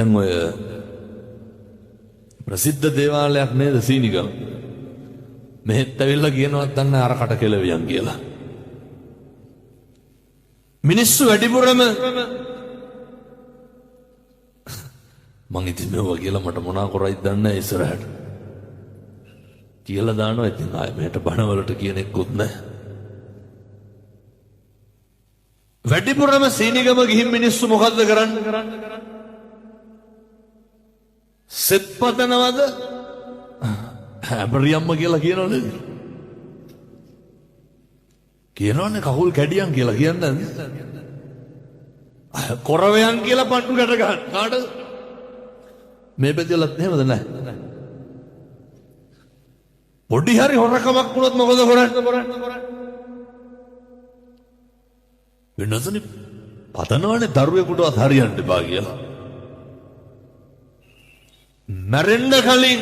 දැන් ඔය ප්‍රසිද්ධ දේවාලයක් නේද සීනිගම. මෙහෙත් ඇවිල්ලා කියනවත් දන්න අර කට කෙලවියන් කියලා. මිනිස්සු වැඩිපුරම මං ඉතින් මෙවුවා කියලා මට මොනා කරයිද දන්නේ නැහැ ඉස්සරහට. කියලා දානවා ඉතින් ආයෙ මෙහෙට බණවලට කියන එක්කුත් නැහැ. වැඩිපුරම සීනිගම ගිහින් මිනිස්සු මොකද්ද කරන්නේ? සෙත් පතනවද? හැබරියම්ම කියලා කියනවනේ. කියනවනේ කකුල් කැඩියන් කියලා කියන්නේ නැද්ද? කොරවයන් කියලා පට්ටු ගැට ගන්න. කාටද? මේ පැතිවලත් එහෙමද නැහැ? පොඩි හරි හොරකමක් වුණොත් මොකද කරන්නේ? වෙනසනේ පතනවනේ දරුවෙකුටවත් හරියන්න බෑ කියලා. මැරෙන්න කලින්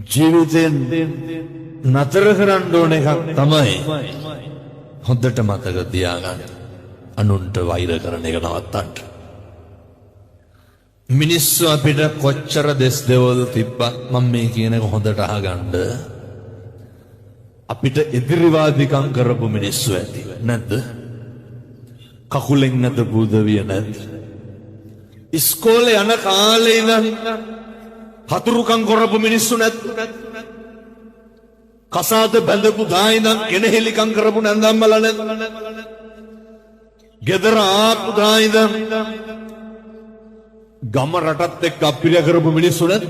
ජීවිතෙන් නතර කරන්න ඕන එකක් තමයි හොඳට මතක තියාගන්න. අනුන්ට වෛර කරන එක නවත්තන්න. මිනිස්සු අපිට කොච්චර දෙස් දෙවල් තිබ්බත් මම මේ කියන එක හොඳට අහගන්න. අපිට එදිරිවාදිකම් කරපු මිනිස්සු ඇති නැද්ද? කකුලෙන් නැත බුදවිය නැද්ද? ඉස්කෝලේ යන කාලේ ඉඳන් හතුරුකම් කරපු මිනිස්සු නැද්ද? කසාද බැඳපු දා ඉඳන් කෙනෙහිලිකම් කරපු නැන්දම්මලා නැද්ද? ගෙදර ආපු දා ඉඳන් ගම රටත් එක්ක අපිරිය කරපු මිනිස්සු නැද්ද?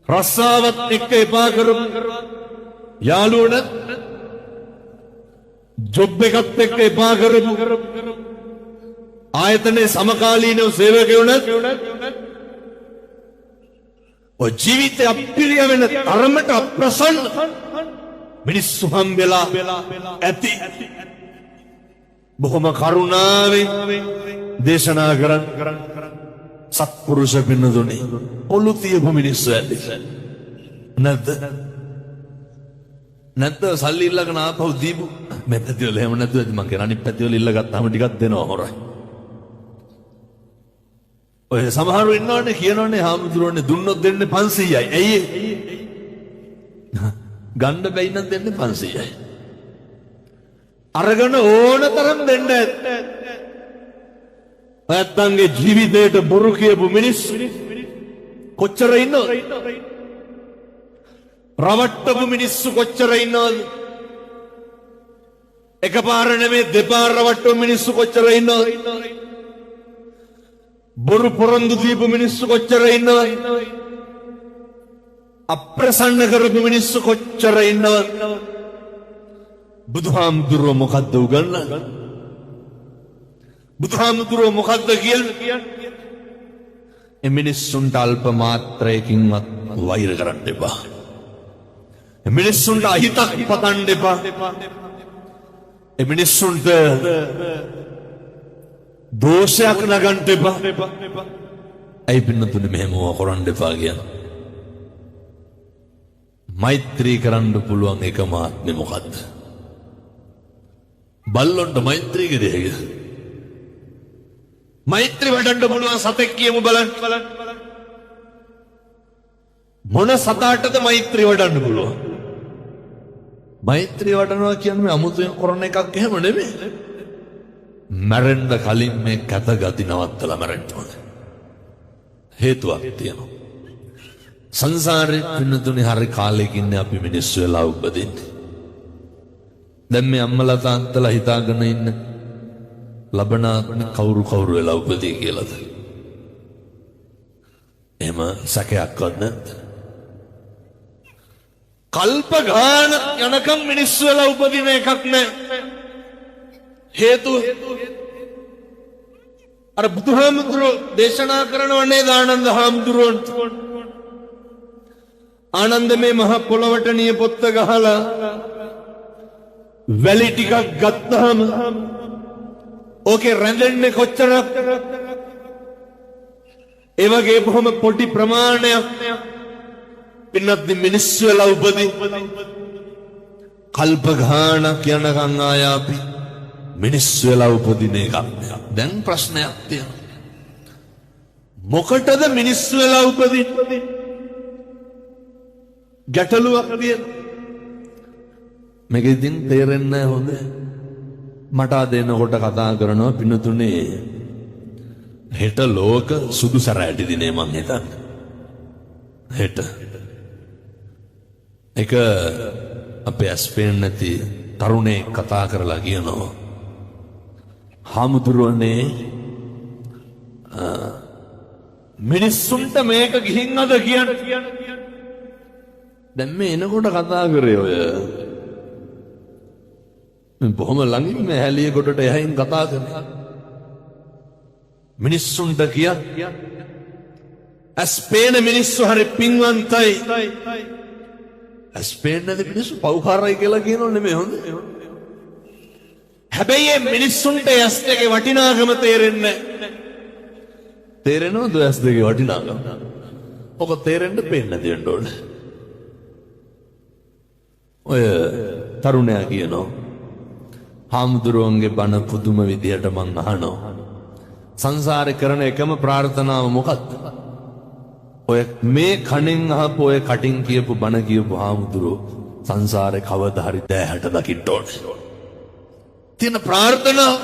රස්සාවත් එක්ක එපා කරපු යාළුවෝ නැද්ද? ජොබ් එකත් එක්ක එපා කරපු ආයතනයේ සමකාලීනව සේවකයෝ නැද්ද? ඔය ජීවිතය අපිරිය වෙන තරමට අප්‍රසන්න මිනිස්සු හම්බෙලා ඇති. බොහොම කරුණාවෙන් දේශනා කරන් සත්පුරුෂ පින්නතුනි ඔලු තියපු මිනිස්සු ඇති නැද්ද? නැත්ද සල්ලි ඉල්ලගෙන ආපහු දීපු මේ පැතිවල එහෙම නැතුව ඇති. මං කියන අනිත් පැතිවල ඉල්ල ගත්තාම ටිකක් දෙනවා හොරයි. ඔය සමහරු ඉන්නවනේ කියනවනේ හාමුදුරුවනේ දුන්නොත් දෙන්නේ 500යි. ඇයි ගන්න බැයි නම් දෙන්නේ 500යි. අරගෙන ඕන තරම් දෙන්න ඇත්තේ. ඔයත්න්ගේ ජීවිතේට බොරු කියපු මිනිස්සු කොච්චර ඉන්නවද? රවට්ටපු මිනිස්සු කොච්චර ඉන්නවද? එකපාර නෙමෙයි දෙපාර රවට්ටපු මිනිස්සු කොච්චර ඉන්නවද? බොරු පොරොන්දු දීපු මිනිස්සු කොච්චර ඉන්නවද? අප්‍රසන්න කරපු මිනිස්සු කොච්චර ඉන්නවද? බුදුහාමුදුරුවෝ මොකද්ද උගන්වන්නේ? බුදුහාමුදුරුවෝ මොකද්ද කියන්නේ? ඒ මිනිස්සුන්ට අල්ප මාත්‍රයකින්වත් වෛර කරන්න එපා. ඒ මිනිස්සුන්ට අහිතක් පතන්න එපා. ඒ මිනිස්සුන්ට දෝෂයක් නගන්න එපා. ඇයි පින්නතුනේ මෙහෙම කරන්න එපා කියන්නේ? මෛත්‍රී කරන්න පුළුවන් එකම ආත්මේ මොකද්ද? බල්ලොන්ට මෛත්‍රී කරේද? මෛත්‍රී වඩන්න පුළුවන් සතෙක් කියමු බලන්න. මොන සතාටද මෛත්‍රී වඩන්න පුළුවන්? මෛත්‍රී වඩනවා කියන්නේ අමුතුවෙන් කරන එකක් එහෙම නෙමෙයි. මැරෙන්න කලින් මේ කත ගති නවත්තලා මැරෙන්න ඕනේ. හේතුවක් තියෙනවා. සංසාරේ පින්නතුනේ හරි කාලෙකින් අපි මිනිස්සු වෙලා උපදින්නේ. දැන් මේ අම්මලා තාත්තලා හිතාගෙන ඉන්න ලබනාත්මේ කවුරු වෙලා උපදී කියලාද? එහෙම සැකයක්වත් නැද්ද? කල්ප ගාන යනකම් මිනිස්සු වෙලා උපදින එකක් නැහැ. හේතුව අර බුදුහාමුදුරුවෝ දේශනා කරනවා නේද ආනන්ද හාමුදුරුවන්ට? ආනන්ද මේ මහ පොළවට නියපොත්ත ගහලා වැලි ටිකක් ගත්තාම ඕකේ රැඳෙන්නේ කොච්චරක්? ඒ වගේ බොහොම පොඩි ප්‍රමාණයක් පින්නත් මිනිස්සු වෙලා උපදී කල්ප ගානක් යනකම් ආය අපි මිනිස්සු වෙලා උපදින එක. දැන් ප්‍රශ්නයක් තියෙනවා. මොකටද මිනිස්සු වෙලා උපදින්නේ? ගැටලුවක් තියෙනවා. මේක ඉතින් තේරෙන්නේ නැහැ හොඳ. මට දෙනකොට කතා කරනවා පින්නතුනේ හෙට ලෝක සුදු සැරෑටි දිනේ මං හිතන්නේ. හෙට. එක අපේ ඇස්පේන් නැති තරුණේ කතා කරලා කියනවා හාමුදුරුවනේ මිනිස්සුන්ට මේක ගිහින් අද කියන්නේ. දැන් මේ එනකොට කතා කරේ ඔය බොහොම ළඟින් මේ හැලිය කොටට එහින් කතා කරනවා. මිනිස්සුන්ට කියන්නේ ඇස්පේන මිනිස්සු හරි පින්වන්තයි. ඇස්පේන නැති මිනිස්සු පව්කාරයි කියලා කියනෝ නෙමෙයි හොඳ. හැබැයි මේ මිනිස්සුන්ට ඇස් දෙකේ වටිනාකම තේරෙන්නේ නැහැ. තේරෙනවද ඇස් දෙකේ වටිනාකම? ඔක තේරෙන්න පේන්න දෙන්න ඕනේ. ඔය තරුණයා කියනවා හාමුදුරුවන්ගේ බණ පුදුම විදියට මං අහනවා. සංසාරේ කරන එකම ප්‍රාර්ථනාව මොකක්ද? ඔය මේ කණෙන් අහපු ඔය කටින් කියපු බණ කියපු හාමුදුරුවෝ සංසාරේ කවදා හරි දැහැට දකින්න ඕනේ. තියෙන ප්‍රාර්ථනාව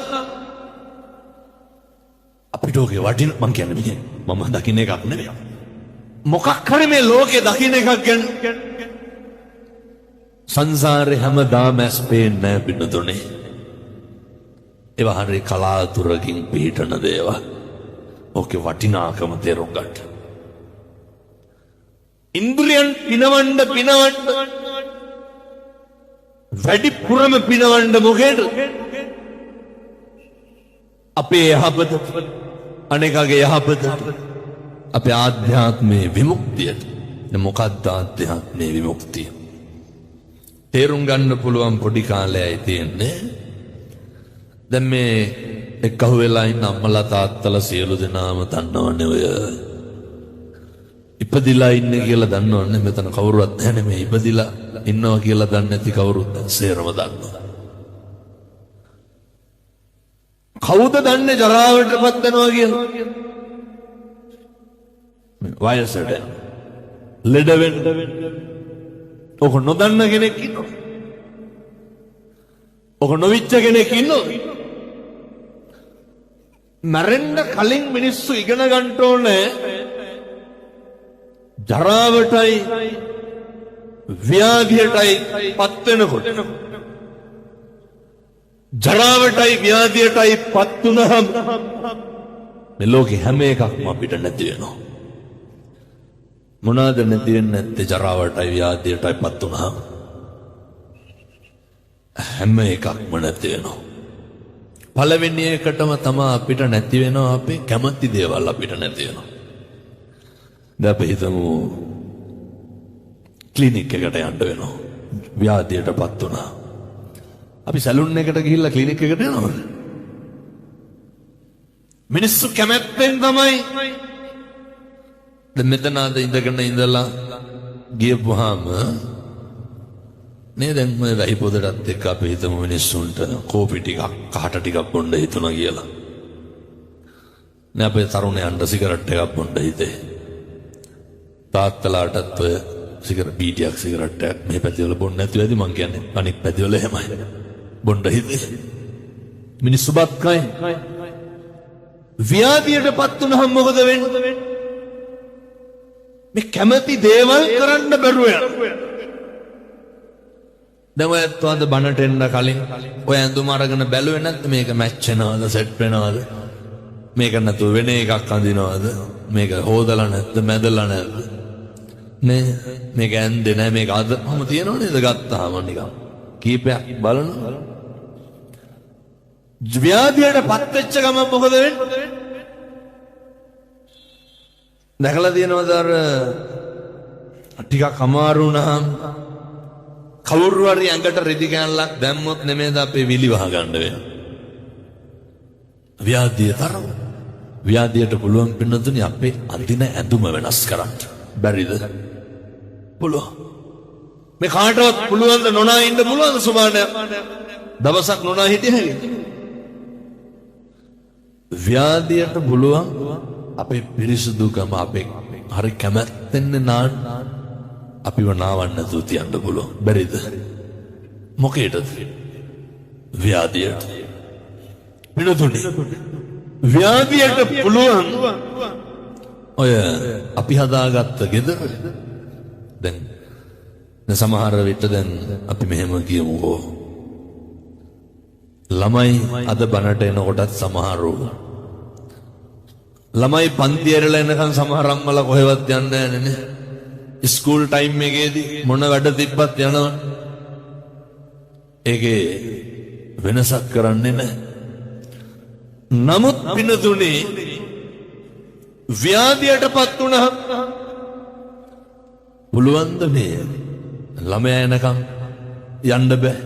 අපිට ඔගේ වටින මං කියන්නේ මම දකින්න එකක් නෙවෙයි. මොකක් හරි මේ ලෝකේ දකින්න එකක් ගැන සංසාරේ හැමදාම ඇස් පේන්නේ නැහැ පින්නතුනේ. ඒවා හරි කලාතුරකින් පිහිටන දේවල්. ඕකේ වටිනාකම තේරුම් ගන්න. ඉන්ද්‍රියන් පිනවන්න වැඩිපුරම පිනවන්න මොකේද? අපේ යහපත, අනේකගේ යහපත, අපේ ආධ්‍යාත්මේ විමුක්තියට. මොකක්ද ආධ්‍යාත්මේ විමුක්තිය? තේරුම් ගන්න පුළුවන් පොඩි කාලයයි තියෙන්නේ. දැන් මේ එක්කහුව වෙලා ඉන්න අම්මලා තාත්තලා සියලු දෙනාම දන්නවනේ ඔය ඉපදිලා ඉන්නේ කියලා දන්නවනේ. මෙතන කවුරුවත් නැහැ මේ ඉපදිලා ඉන්නවා කියලා දන්නේ නැති කවුරුත් සේරම දන්නවා. කවුද දන්නේ ජරාවටපත් වෙනවා කියලා? වයසට ලෙඩ වෙන්න ඔක නොදන්න කෙනෙක් ඉන්නවා. ඔක නොවිච්ච කෙනෙක් ඉන්නවා. මැරෙන්න කලින් මිනිස්සු ඉගෙන ගන්න ඕනේ ජරාවටයි ව්‍යාධියටයි පත් වෙනකොට. ජරාවටයි ව්‍යාධියටයි පත් වුණාම මේ ලෝකේ හැම එකක්ම අපිට නැති වෙනවා. මොනවාද නැති වෙන්නේ නැත්තේ? ජරාවටයි ව්‍යාධියටයි පත් වුණාම හැම එකක්ම නැති වෙනවා. පළවෙනි එකටම තමයි අපිට නැති වෙනවා අපේ කැමති දේවල් අපිට නැති වෙනවා. දැන් අපි හිතමු ක්ලිනික් එකට යන්න වෙනවා. ව්‍යාධියටපත් වුණා. අපි සැලුන් එකට ගිහිල්ලා ක්ලිනික් එකට යනවද? මිනිස්සු කැමැත්තෙන් තමයි. දැන් මෙතන අද ඉඳගෙන ඉඳලා ගියපුවාම නේ දැන් මේ වැහි පොදටත් එක්ක අපි හිතමු මිනිස්සුන්ට කෝපි ටිකක් කහට ටිකක් බොන්න හිතුණා කියලා. නේ අපේ තරුණයන්ට සිගරට් එකක් බොන්න හිතේ. තාත්තලාටත් ඔය සිගරට් බීඩියක් සිගරට් එකක් මේ පැතිවල බොන්න නැතුව ඇති මං කියන්නේ. අනිත් පැතිවල එහෙමයි. බොන්න හිතේ. මිනිස්සු බත් කයි. ව්‍යාධියටපත් වුණාම මොකද වෙන්නේ? මේ කැමැති දේවල් කරන්න බැරුව යනවා. දැන් ඔයත් වන්ද බණට එන්න කලින් ඔය ඇඳුම අරගෙන බැලුවේ නැත්නම් මේක මැච් වෙනවද සෙට් වෙනවද? මේක නැතුව වෙන එකක් අඳිනවද? මේක හොදලා නැත්ද මැදලා නැද්ද? නේ මේක ඇඳේ නැහැ මේක අදම තියනව නේද ගත්තාම නිකන් කීපයක් බලනවා. ව්‍යාධියටපත් වෙච්ච ගමන් මොකද වෙන්නේ? දැකලා තියෙනවද අර ටිකක් අමාරු වුණාම කවුරු හරි ඇඟට රෙදි කෑල්ලක් දැම්මොත් නෙමෙයිද අපේ විලි වහ ගන්න වෙන්නේ. ව්‍යාධිය තරම. ව්‍යාධියට පුළුවන් පින්නතුනි අපේ අඳින ඇඳුම වෙනස් කරන්න. බැරිද? පුළුවන්. මේ කාටවත් පුළුවන් ද නොනා ඉන්න පුළුවන් සුමානයක්. දවසක් නොනා හිටියේ ව්‍යාධියට පුළුවන් අපේ පිරිසුදුකම අපේ හරි කැමැත්තෙන් නාන්න අපිව නාවන්න නැතුව තියන්න පුළුවන්. බැරිද? මොකේද? ව්‍යාධියට. පිනතුනේ ව්‍යාධියට පුළුවන් ඔය අපි හදාගත්ත ගෙදර දැන් සමහර විට දැන් අපි මෙහෙම කියමුකෝ ළමයි අද බනට එනකොටත් සමහරව ළමයි පන්ති ඇරලා එනකන් සමහර අම්මලා කොහෙවත් යන්නේ නැහැ නේ. ස්කූල් ටයිම් එකේදී මොන වැඩ තිබ්බත් යනවා. ඒකේ වෙනසක් කරන්නේ නැහැ. නමුත් පිනතුනේ ව්‍යාධියටපත් වුණා පුළුවන්ද මේ ළමයා එනකම් යන්න බෑ.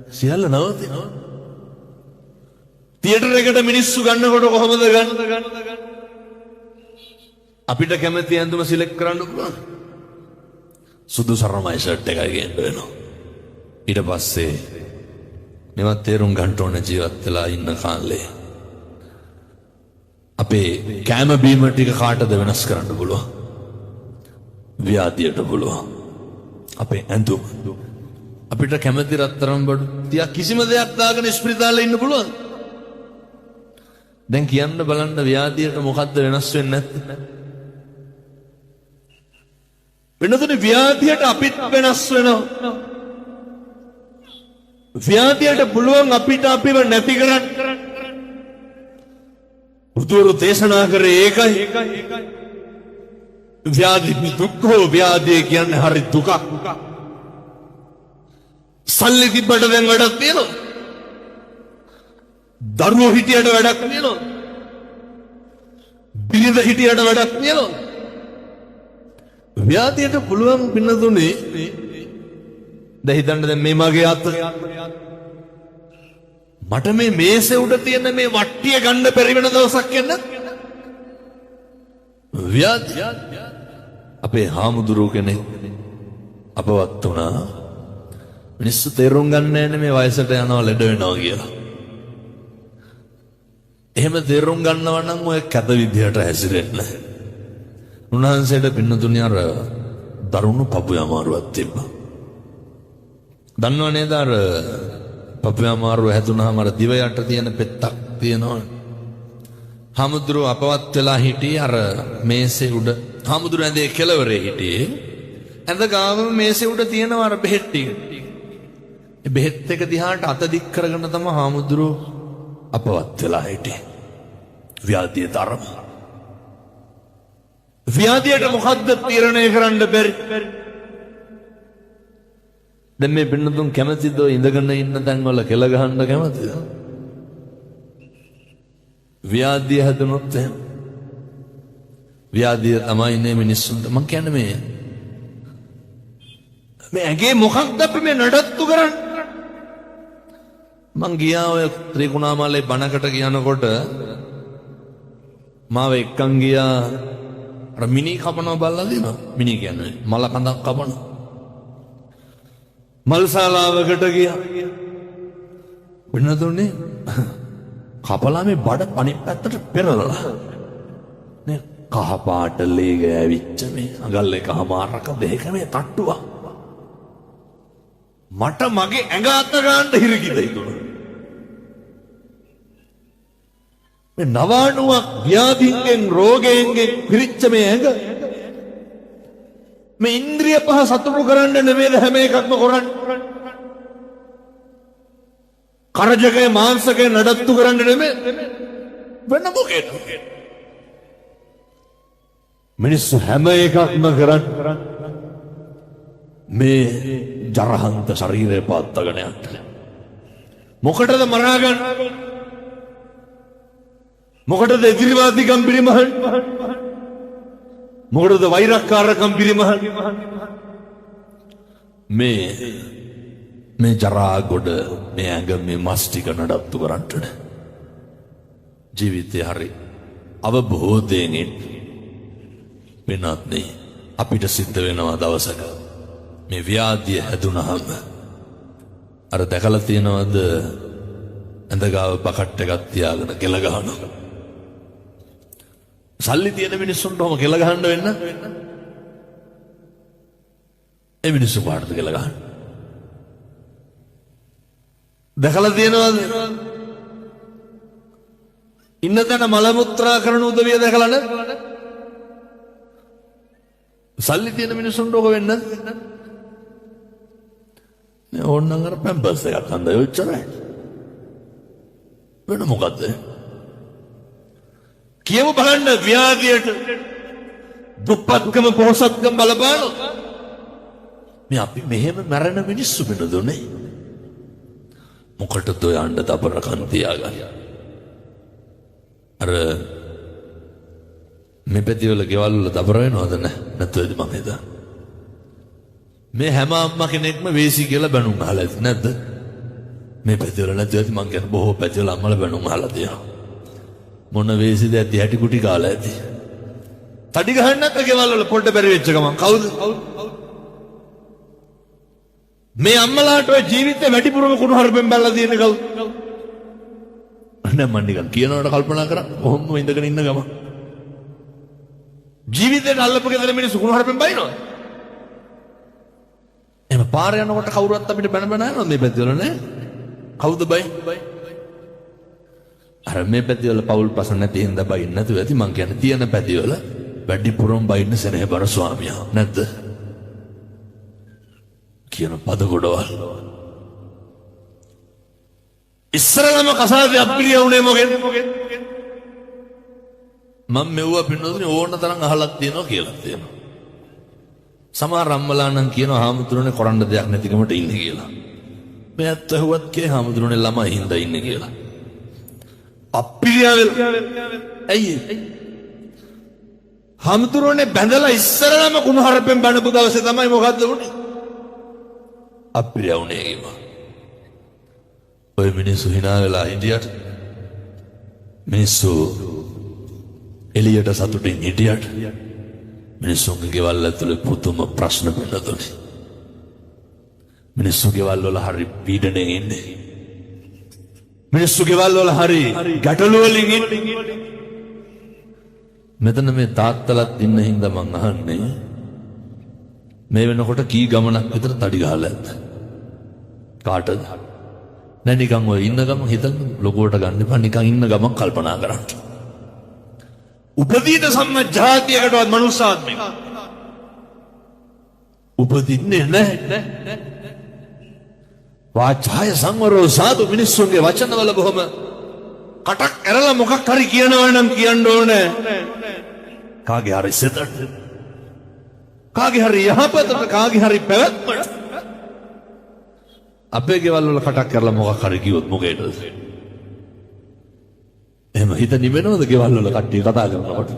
සියල්ල නවතිනවා. තියටර් එකට මිනිස්සු ගන්නකොට කොහොමද ගන්න? අපිට කැමති ඇඳුම සිලෙක්ට් කරන්න පුළුවන්. සුදු සරමයි ෂර්ට් එකයි ගේන්න වෙනවා. ඊට පස්සේ මේවත් තේරුම් ගන්න ඕන ජීවත් වෙලා ඉන්න කාලේ අපේ කැම බීම ටික කාටද වෙනස් කරන්න පුළුවන්? ව්‍යාධියට පුළුවන්. අපේ ඇඳුම අපිට කැමති රත්තරන් බඩු තියා කිසිම දෙයක් දාගෙන ස්පිරිතාලේ ඉන්න පුළුවන්. දැන් කියන්න බලන්න ව්‍යාධියට මොකද්ද වෙනස් වෙන්නේ නැත්තේ? වෙනතුනේ ව්‍යාධියට අපිත් වෙනස් වෙනවා. ව්‍යාධියට පුළුවන් අපිට අපිව නැති කරන්න. බුදුරු දේශනා කරේ ඒකයි. ව්‍යාධි දුක්ඛෝ ව්‍යාධිය කියන්නේ හරි දුකක්. සල්ලි තිබ්බට දැන් වැඩක් තියෙනවා. දරුවෝ හිටියට වැඩක් තියෙනවා. බිරිඳ හිටියට වැඩක් තියෙනවා. ව්‍යාධියට පුළුවන් පින්නතුනේ දැන් හිතන්න දැන් මේ මගේ අත මට මේ මේසේ උඩ තියෙන මේ වට්ටිය ගන්න බැරි වෙන දවසක් එන්න ව්‍යාධිය අපේ හාමුදුරුවෝ කෙනෙක් අපවත් වුණා. මිනිස්සු තේරුම් ගන්න නැහැ මේ වයසට යනවා ලෙඩ වෙනවා කියලා. එහෙම තේරුම් ගන්නවා නම් ඔය කැත විදියට හැසිරෙන්න. උන්වහන්සේට පින්නතුණිය අර දරුණු පපුවේ අමාරුවක් තිබ්බා. දන්නව නේද අර පපුවේ අමාරුව හැදුනහම අර දිව යට තියෙන පෙත්තක් තියෙනවා. හාමුදුරුවෝ අපවත් වෙලා හිටියේ අර මේසේ උඩ. හාමුදුරුවෝ ඇඳේ කෙළවරේ හිටියේ. ඇඳ ගාවම මේසේ උඩ තියෙනවා අර බෙහෙත් ටික. ඒ බෙහෙත් එක දිහාට අත දික් කරගෙන තමයි හාමුදුරුවෝ අපවත් වෙලා හිටියේ. ව්‍යාධිය තරම. ව්‍යාධියට මොකද්ද තීරණය කරන්න බැරි? දැන් මේ පින්නතුන් කැමතිද ඉඳගෙන ඉන්න තැන් වල කෙල ගහන්න කැමතිද? ව්‍යාධිය හැදුනොත් එහෙම ව්‍යාධිය තමයි නේ මිනිස්සුන්ට මං කියන්නේ මේ ඇගේ මොකක්ද අපි මේ නඩත්තු කරන්නේ? මං ගියා ඔය ත්‍රිකුණාමලේ බණකට කියනකොට මාව එක්කන් ගියා අර මිනි කපනවා බලලා දිනවා. මිනි කියන්නේ මල කඳක් කපනවා. මල්ශාලාවකට ගියා. වෙනදුනේ කපලා මේ බඩ අනිත් පැත්තට පෙරලලා. නේ කහ පාට ලේ ගෑවිච්ච මේ අඟල් එකමාරක දෙක මේ තට්ටුවා. මට මගේ ඇඟ අත ගන්න හිරිකිද හිතුණා. මේ නවානුවක් ව්‍යාධින්ගෙන් රෝගයෙන්ගෙන් පිරිච්ච මේ ඇඟ මේ ඉන්ද්‍රිය පහ සතුටු කරන්න නෙමෙයිද හැම එකක්ම කරන්නේ. කරජකේ මාංශකේ නඩත්තු කරන්න නෙමෙයි වෙන මොකේද? මිනිස්සු හැම එකක්ම කරන්නේ මේ ජරහන්ත ශරීරය පාත්තගෙන යන්න. මොකටද මරා ගන්න? මොකටද එදිරිවාදීකම් පිරිමහන්? මොකටද වෛරක්කාරකම් පිරිමහන්? මේ ජරා ගොඩ මේ ඇඟ මේ මස් ටික නඩත්තු කරන්නට ජීවිතේ හරි අවබෝධයෙන් වෙනත් නේ අපිට සිද්ධ වෙනවා දවසක මේ ව්‍යාධිය හැදුනහම අර දැකලා තියෙනවද ඇඳගාව බකට් එකක් තියාගෙන කෙල ගහනවා. සල්ලි තියෙන මිනිස්සුන්ට ඔහම කෙල ගහන්න වෙන්න. ඒ මිනිස්සු පාටද කෙල ගහන්න. දැකලා තියෙනවද? ඉන්න තැන මල මුත්‍රා කරන උදවිය දැකලා නැද්ද? සල්ලි තියෙන මිනිස්සුන්ට ඔක වෙන්න. නේ ඕනනම් අර පැම්පර්ස් එකක් අඳ යොච්චරයි. වෙන මොකද්ද? කියව බලන්න ව්‍යාධියට දුප්පත්කම පොහොසත්කම බලපාන මේ අපි මෙහෙම මැරෙන මිනිස්සු වෙනදුනේ. මොකටද ඔය අඬ තපරකන් තියාගන්න? අර මේ පැතිවල ගෙවල් වල දබර වෙනවද නැත්ද මම හිතා. මේ හැම අම්මා කෙනෙක්ම වේසි කියලා බැනුම් අහලා ඇති නැද්ද? මේ පැතිවල නැති ඇති මං කියන බොහෝ පැතිවල අම්මලා බැනුම් අහලා තියෙනවා. මොන වේසිද ඇති හැටි කුටි කාලා ඇති. තඩි ගහන්න නැත්නම් ගෙවල් වල පොඩ්ඩ බැරි වෙච්ච ගමන් කවුද? මේ අම්මලාට ඔය ජීවිතේ වැඩිපුරම කුණු හරපෙන් බැලලා තියෙන කවුද? නෑ මම නිකන් කියනවට කල්පනා කරා කොහොම ඉඳගෙන ඉන්න ගම ජීවිතේට අල්ලපු ගෙදර මිනිස්සු කුණු හරපෙන් බයිනවා. එහෙම පාර යනකොට කවුරුත් අපිට බැන බැන යනවා මේ පැතිවල නෑ. කවුද බයි? අර මේ පැතිවල පවුල් පසන් නැති හින්දා බයින් නැතුව ඇති. මං කියන්නේ තියෙන පැතිවල වැඩිපුරම බයින්න සෙනෙහබර ස්වාමියා නැද්ද? කියන පද ගොඩවල් ඉස්සරලම කසාදේ අප්පිරිය උනේ මොකෙන්ද? මම මෙව්වා පින්නොතුනේ ඕන තරම් අහලක් තියෙනවා කියලා තියෙනවා. සමහර අම්මලා නම් කියනවා හාමුදුරනේ කරන්න දෙයක් නැතිකමට ඉන්නේ කියලා. මේ ඇත්ත හුවත් කේ හාමුදුරනේ ළමයි හින්දා ඉන්නේ කියලා. අප්පිරිය ඇයි? හාමුදුරනේ බැඳලා ඉස්සරලම කුණුහරුපෙන් බණපු දවසේ තමයි මොකද්ද වුනේ? අප්පිරිය උනේ කිව්වා. ඔය මිනිස්සු hina වෙලා හිටියට මිනිස්සු එළියට සතුටින් හිටියට මිනිස්සුන්ගේ ගෙවල් ඇතුලේ පුදුම ප්‍රශ්න වෙනතුනේ. මිනිස්සු ගෙවල් වල හරි පීඩණයෙන් ඉන්නේ. මිනිස්සු ගෙවල් වල හරි ගැටලු වලින් ඉන්නේ. මෙතන මේ තාත්තලත් ඉන්න හින්දා මං අහන්නේ මේ වෙනකොට කී ගමනක් විතර තඩි ගහලා ඇද්ද? කාටද? නෑ නිකන් ඔය ඉන්න ගමන් හිතන්න ලොකුවට ගන්න එපා. නිකන් ඉන්න ගමන් කල්පනා කරන්න. උපදීත සම්මත ජාතියකටවත් මනුස්සාත්මෙක උපදින්නේ නැහැ. වාචාය සංවරෝ සාදු මිනිස්සුන්ගේ වචනවල බොහොම කටක් ඇරලා මොකක් හරි කියනවා නම් කියන්න ඕනේ. කාගේ හරි සිතට, කාගේ හරි යහපතට, කාගේ හරි පැවැත්මට. අපේ ගෙවල් වල කටක් කරලා මොකක් හරි කිව්වොත් මොකේද? එහෙම හිත නිවෙනවද ගෙවල් වල කට්ටිය කතා කරනකොට?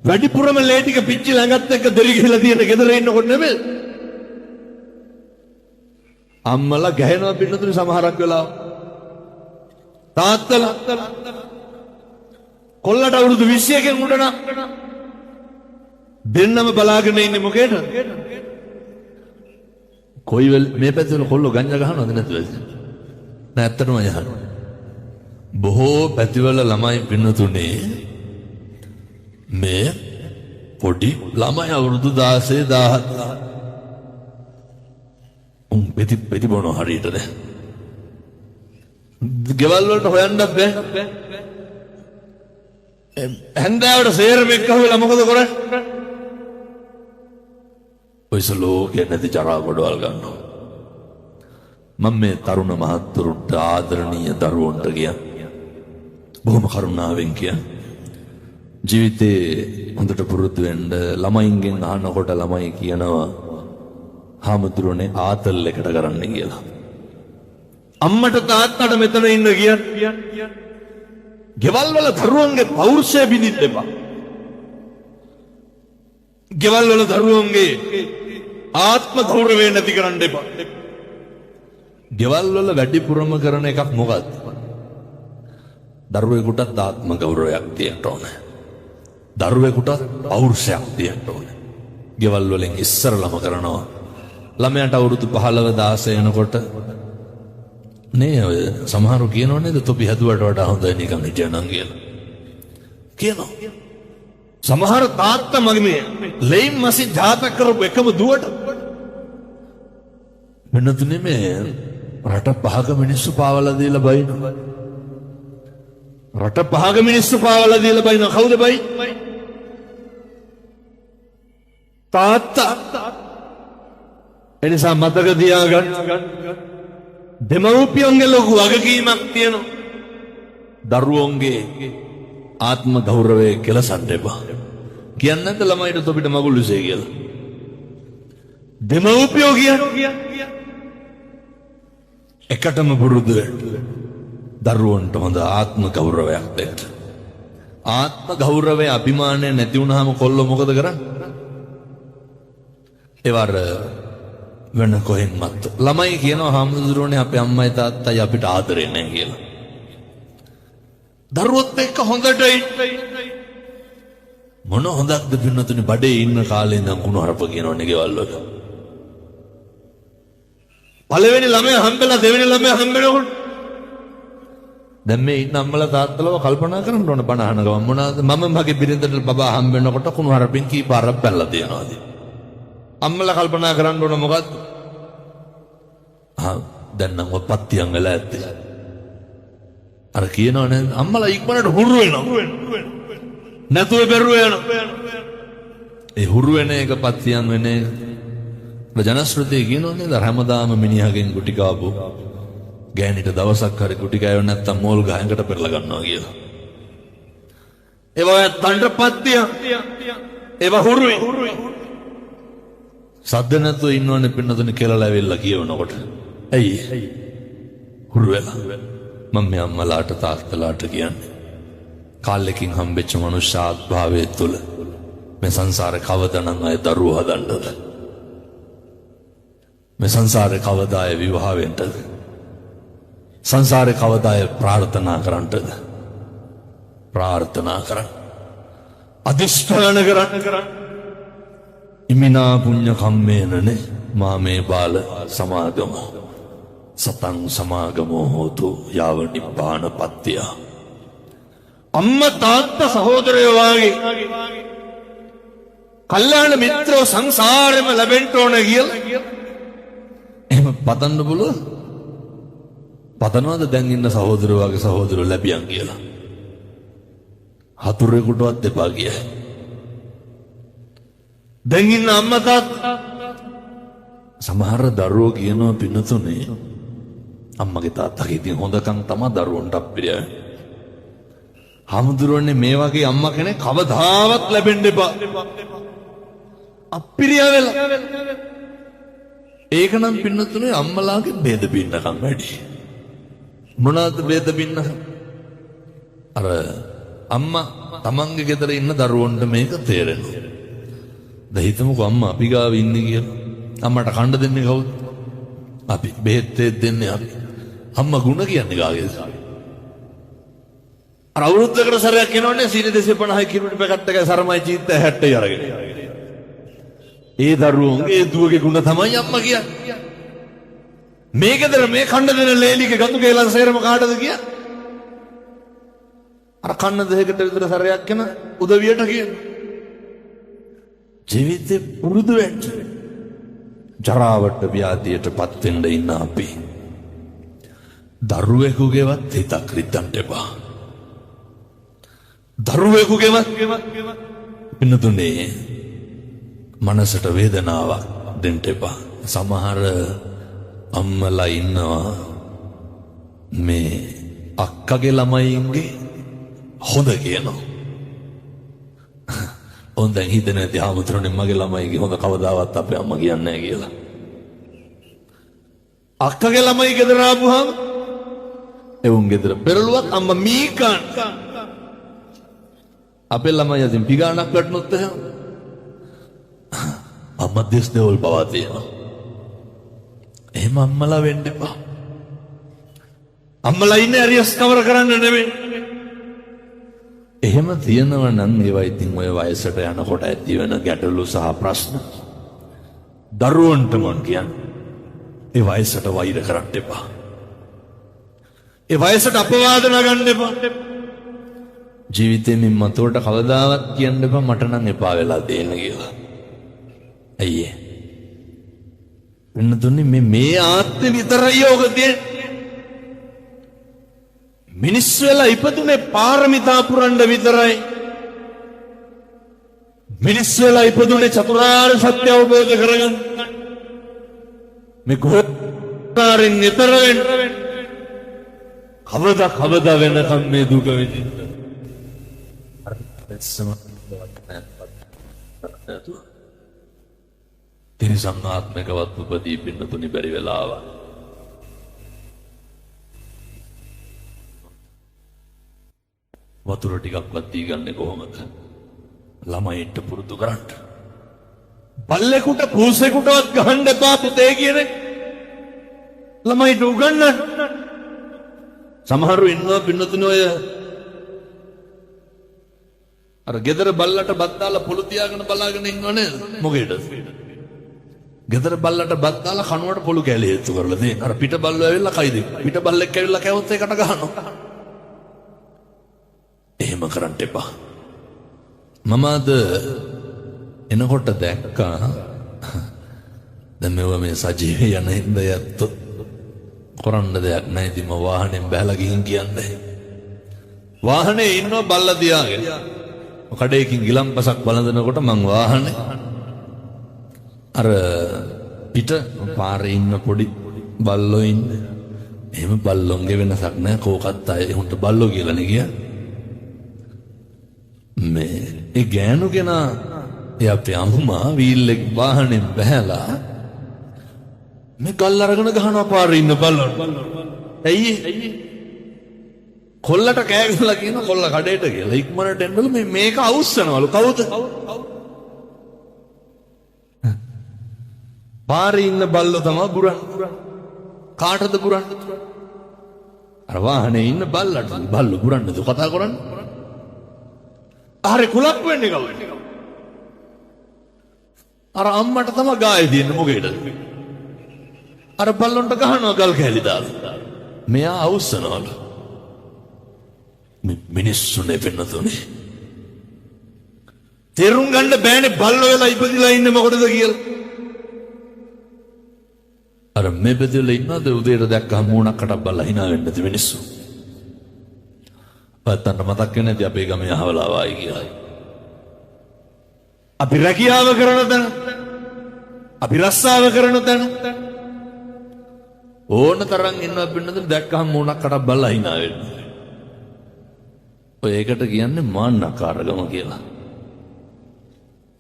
වැඩිපුරම ලේ ටික පිච්චි ළඟත් එක්ක දෙරි ගහලා තියෙන ගෙදර ඉන්නකොට නෙමෙයි. අම්මලා ගහනවා පින්නතුනේ සමහරක් වෙලාව. තාත්තලා කොල්ලට අවුරුදු 21කින් උඩ දෙන්නම බලාගෙන ඉන්නේ මොකේද? කොයි වෙල මේ පැත්තේ කොල්ලෝ ගංජා ගහනවද නැතුවද? නෑ ඇත්තටම යහනවා. බොහෝ පැතිවල ළමයි පින්නතුනේ මේ පොඩි ළමයි අවුරුදු 16 17 පෙති බොන හරියට නෑ. ගෙවල් වලට හොයන්න බෑ. හැන්දාවට සේරමෙක් අහුවෙලා මොකද කරන්නේ? ඔය සලෝකේ නැති ජරා ගොඩවල් ගන්නවා. මම මේ තරුණ මහත්තුරුන්ට ආදරණීය දරුවන්ට කියන්නේ බොහොම කරුණාවෙන් කියන්නේ ජීවිතේ හොඳට පුරුදු වෙන්න. ළමයින්ගෙන් අහනකොට ළමයි කියනවා හාමුදුරනේ ආතල් එකට කරන්න කියලා. අම්මට තාත්තට මෙතන ඉන්න කියන්නේ ගෙවල් වල දරුවන්ගේ පෞරුෂය බිඳින්න එපා. ගෙවල් වල දරුවන්ගේ ආත්ම ගෞරවය නැති කරන්න එපා. ගෙවල් වල වැඩිපුරම කරන එකක් මොකක්ද? දරුවෙකුටත් ආත්ම ගෞරවයක් තියෙන්න ඕනේ. දරුවෙකුටත් පෞරුෂයක් තියෙන්න ඕනේ. ගෙවල් වලින් ඉස්සරලම කරනවා. ළමයාට අවුරුදු 15 16 යනකොට නේ ඔය සමහරු කියනෝ නේද තොපි හැදුවට වඩා හොඳයි නිකන් හිටියනම් කියලා. කියනවා. සමහර තාත්තා මගේ මේ ලෙයින් මසින් ජාතක කරපු එකම දුවට වෙනතුනේ මේ රට පහක මිනිස්සු පාවලා දීලා බයිනවා. රට පහක මිනිස්සු පාවලා දීලා බයිනවා. කවුද බයි? තාත්තා. එනිසා මතක තියාගන්න. දෙමව්පියන්ගේ ලොකු වගකීමක් තියෙනවා. දරුවෝන්ගේ ආත්ම ගෞරවය කෙලසන්න එපා. කියන්නේ නැද්ද ළමයිට තොපිට මගුල් විසේ කියලා? දෙමව්පියෝ කියන්නේ එකටම පුරුදු වෙන්න. දරුවන්ට හොඳ ආත්ම ගෞරවයක් දෙන්න. ආත්ම ගෞරවය අභිමානය නැති වුණාම කොල්ලෝ මොකද කරන්නේ? ඒවර වෙන කොහෙන්වත් ළමයි කියනවා හාමුදුරුවනේ අපේ අම්මයි තාත්තයි අපිට ආදරේ නැහැ කියලා. දරුවොත් එක්ක හොඳට මොන හොඳක්ද පින්නතුනේ බඩේ ඉන්න කාලේ ඉඳන් කුණු හරප කියනවනේ ගෙවල් වල. පළවෙනි ළමයා හම්බෙලා දෙවෙනි ළමයා හම්බෙනකොට දැන් මේ ඉන්න අම්මලා තාත්තලව කල්පනා කරන්න ඕන බණ අහන ගමන් මොනවාද මම මගේ බිරිඳට බබා හම්බෙනකොට කුණු හරපෙන් කී පාරක් පැනලා තියනවාද? අම්මලා කල්පනා කරන්න ඕන මොකද්ද? දැන් නම් ඔපත් තියන් වෙලා ඇත්තේ. අර කියනවනේ අම්මලා ඉක්මනට හුරු වෙනවා. නැතුව බැරුව යනවා. ඒ හුරු වෙන එක පත්තියන් වෙන එක. ජනශ්‍රුතිය කියනෝනේ හැමදාම මිනිහගෙන් ගුටි කාපු ගෑනිට දවසක් හරි ගුටි කෑව නැත්තම් මෝල් ගහකට පෙරලා ගන්නවා කියලා. ඒවා තණ්ඩ පත්තිය. ඒවා හුරුයි. සද්ද නැතුව ඉන්නවනේ පින්නතුනේ කියලා ඇවිල්ලා කියවනකොට. ඇයි? හුරු වෙලා. මම මේ අම්මලාට තාත්තලාට කියන්නේ කාලෙකින් හම්බෙච්ච මනුෂ්‍ය ආත්භාවය තුළ මේ සංසාරේ කවදානම් අය දරුවෝ හදන්නද? මේ සංසාරේ කවදා අය විවාහ වෙන්නද? සංසාරේ කවදා අය ප්‍රාර්ථනා කරන්නද? ප්‍රාර්ථනා කරන්න. අදිෂ්ඨාන කරන්න. ඉමිනා පුඤ්ඤ කම්මේනනේ මාමේ බාල සමාගමෝ සතං සමාගමෝ හෝතු යාව නිබ්බාන පත්‍ය. අම්මා තාත්තා සහෝදරයෝ වාගේ කල්යාණ මිත්‍රෝ සංසාරෙම ලැබෙන්න ඕන කියලා එහෙම පතන්න පුළුවන්? පතනවාද දැන් ඉන්න සහෝදරයෝ වාගේ සහෝදරයෝ ලැබියන් කියලා? හතුරෙකුටවත් එපා කියයි. දැන් ඉන්න අම්මා තාත්තා සමහර දරුවෝ කියනවා පින්නතුනේ අම්මගේ තාත්තගේ ඉතින් හොඳකම් තමයි දරුවන්ට අප්පිරිය. හාමුදුරුවනේ මේ වගේ අම්මා කෙනෙක් කවදාවත් ලැබෙන්න එපා. අප්පිරිය වෙලා. ඒක නම් පින්නතුනේ අම්මලාගේ ભેද බින්නකම් වැඩි. මොනවාද ભેද බින්නකම්? අර අම්මා තමන්ගේ ගෙදර ඉන්න දරුවන්ට මේක තේරෙනවා. දැන් හිතමුකෝ අම්මා අපි ගාව ඉන්නේ කියලා. අම්මට කන්න දෙන්නේ කවුද? අපි. බෙහෙත් දෙන්නේ අපි. අම්මා ගුණ කියන්නේ කාගේද? අර අවුරුද්දකට සැරයක් එනවනේ සීනි 250 කිලෝමීටර් පැකට් එකයි සරමයි චීත්ත 60යි අරගෙන. ඒ දරුවෝගේ දුවගේ ගුණ තමයි අම්මා කියන්නේ. මේ ගෙදර මේ කන්න දෙන ලේලිගේ ගතු කේලන් සේරම කාටද කියන්නේ? අර කන්න දෙයකට විතර සැරයක් එන උදවියට කියන්නේ. ජීවිතේ පුරුදු වෙන්න. ජරාවට ව්‍යාධියටපත් වෙන්න ඉන්න අපි දරුවෙකුගේවත් හිතක් රිද්දන්න එපා. දරුවෙකුගේවත් පින්නතුනේ මනසට වේදනාවක් දෙන්න එපා. සමහර අම්මලා ඉන්නවා මේ අක්කගේ ළමයින්ගේ හොඳ කියනවා. ඔන් දැන් හිතන ඇති හාමුදුරනේ මගේ ළමයිගේ හොඳ කවදාවත් අපේ අම්මා කියන්නේ නැහැ කියලා. අක්කගේ ළමයි ගෙදර ආපුවාම එවුන් ගෙදර පෙරළුවක් අම්මා මීකන්. අපේ ළමයි අදින් පිගානක් වැටුනොත් එහෙම අම්මා දෙස් දෙවල් පවා තියෙනවා. එහෙම අම්මලා වෙන්න එපා. අම්මලා ඉන්නේ අරියස් කවර කරන්න නෙමෙයි. එහෙම තියෙනව නම් ඒවා ඉතින් ඔය වයසට යනකොට ඇති වෙන ගැටලු සහ ප්‍රශ්න දරුවන්ට මං කියන්නේ ඒ වයසට වෛර කරන්න එපා. ඒ වයසට අපවාද නගන්න එපා. ජීවිතේ මින් මතවට කවදාවත් කියන්න එපා මට නම් එපා වෙලා දෙන්න කියලා. අයියේ. වෙනතුනේ මේ ආත්මෙ විතරයි යෝග තියෙන්නේ. මිනිස් වෙලා ඉපදුනේ පාරමිතා පුරන්න විතරයි. මිනිස් වෙලා ඉපදුනේ චතුරාර්ය සත්‍ය අවබෝධ කරගන්න. මේ කොහොමරින් ඈතර වෙන්න. කවදා වෙනකම් මේ දුක විඳින්න. තිරිසන් ආත්මිකවත් උපදී පින්නතුනි බැරි වෙලාව. වතුර ටිකක්වත් දී ගන්නේ කොහොමද? ළමයින්ට පුරුදු කරන්න. බල්ලෙකුට පූසෙකුටවත් ගහන්න එපා පුතේ කියන්නේ. ළමයිට උගන්වන්න. සමහරු ඉන්නවා පින්නතුනි ඔය අර ගෙදර බල්ලට බත් දාලා පොළු තියාගෙන බලාගෙන ඉන්නව නේද? මොකේද? ගෙදර බල්ලට බත් දාලා කනුවට පොළු කැලේ හේතු කරලා දෙන්න. අර පිට බල්ලෝ ඇවිල්ලා කයිද? පිට බල්ලෙක් ඇවිල්ලා කැවොත් ඒකට ගහනවා. එහෙම කරන්න එපා. මම අද එනකොට දැක්කා දැන් මෙව මේ සජීවී යන හින්දා යත්තෝ කරන්න දෙයක් නැහැ. ඉතින් මම වාහනෙන් බැලලා ගිහින් කියන්නේ. වාහනේ ඉන්නව බල්ලා දියාගෙන. කඩේකින් ගිලම්පසක් බලනකොට මං වාහනේ අර පිට පාරේ ඉන්න පොඩි බල්ලෝ ඉන්නේ. එහෙම බල්ලොන්ගේ වෙනසක් නැහැ. කෝකත් අය උන්ට බල්ලෝ කියලානේ කියන්නේ. මේ ඒ ගෑනු කෙනා එයා අපේ අම්මා වීල්ලෙක් වාහනේ බහැලා මේ ගල් අරගෙන ගහනවා පාරේ ඉන්න බල්ලොන්ට. ඇයි? කොල්ලට කෑ ගහලා කියන කොල්ල කඩේට ගිහලා ඉක්මනට එන්නලු මේක අවුස්සනවලු. කවුද? පාරේ ඉන්න බල්ලෝ තමයි බුරන්නේ. කාටද බුරන්නේ? අර වාහනේ ඉන්න බල්ලට. බල්ලෝ බුරන්නද කතා කරන්නේ? අර කුලක් වෙන්නේ කවුද? අර අම්මට තමයි ගාය දෙන්නේ මොකේද? අර බල්ලොන්ට ගහනවා ගල් කැලි දාලා. මෙයා අවුස්සනවලු. මිනිස්සුනේ වෙනතුනේ. තේරුම් ගන්න බෑනේ බල්ලෝ වෙලා ඉපදිලා ඉන්නේ මොකටද කියලා. අර මේ බෙදලා ඉන්නද උදේට දැක්කම මූණකට බලලා hina වෙන්නද මිනිස්සු. පත්තන්න මතක් වෙන්නේ නැති අපේ ගමේ අහවලා ආවයි කියලා. අපි රැකියාව කරන තැන, අපි රස්සාව කරන තැන ඕන තරම් ඉන්නවා පින්නද දැක්කම මූණකට බලලා hina වෙන්නේ. ඔය ඒකට කියන්නේ මාන්නකාරකම කියලා.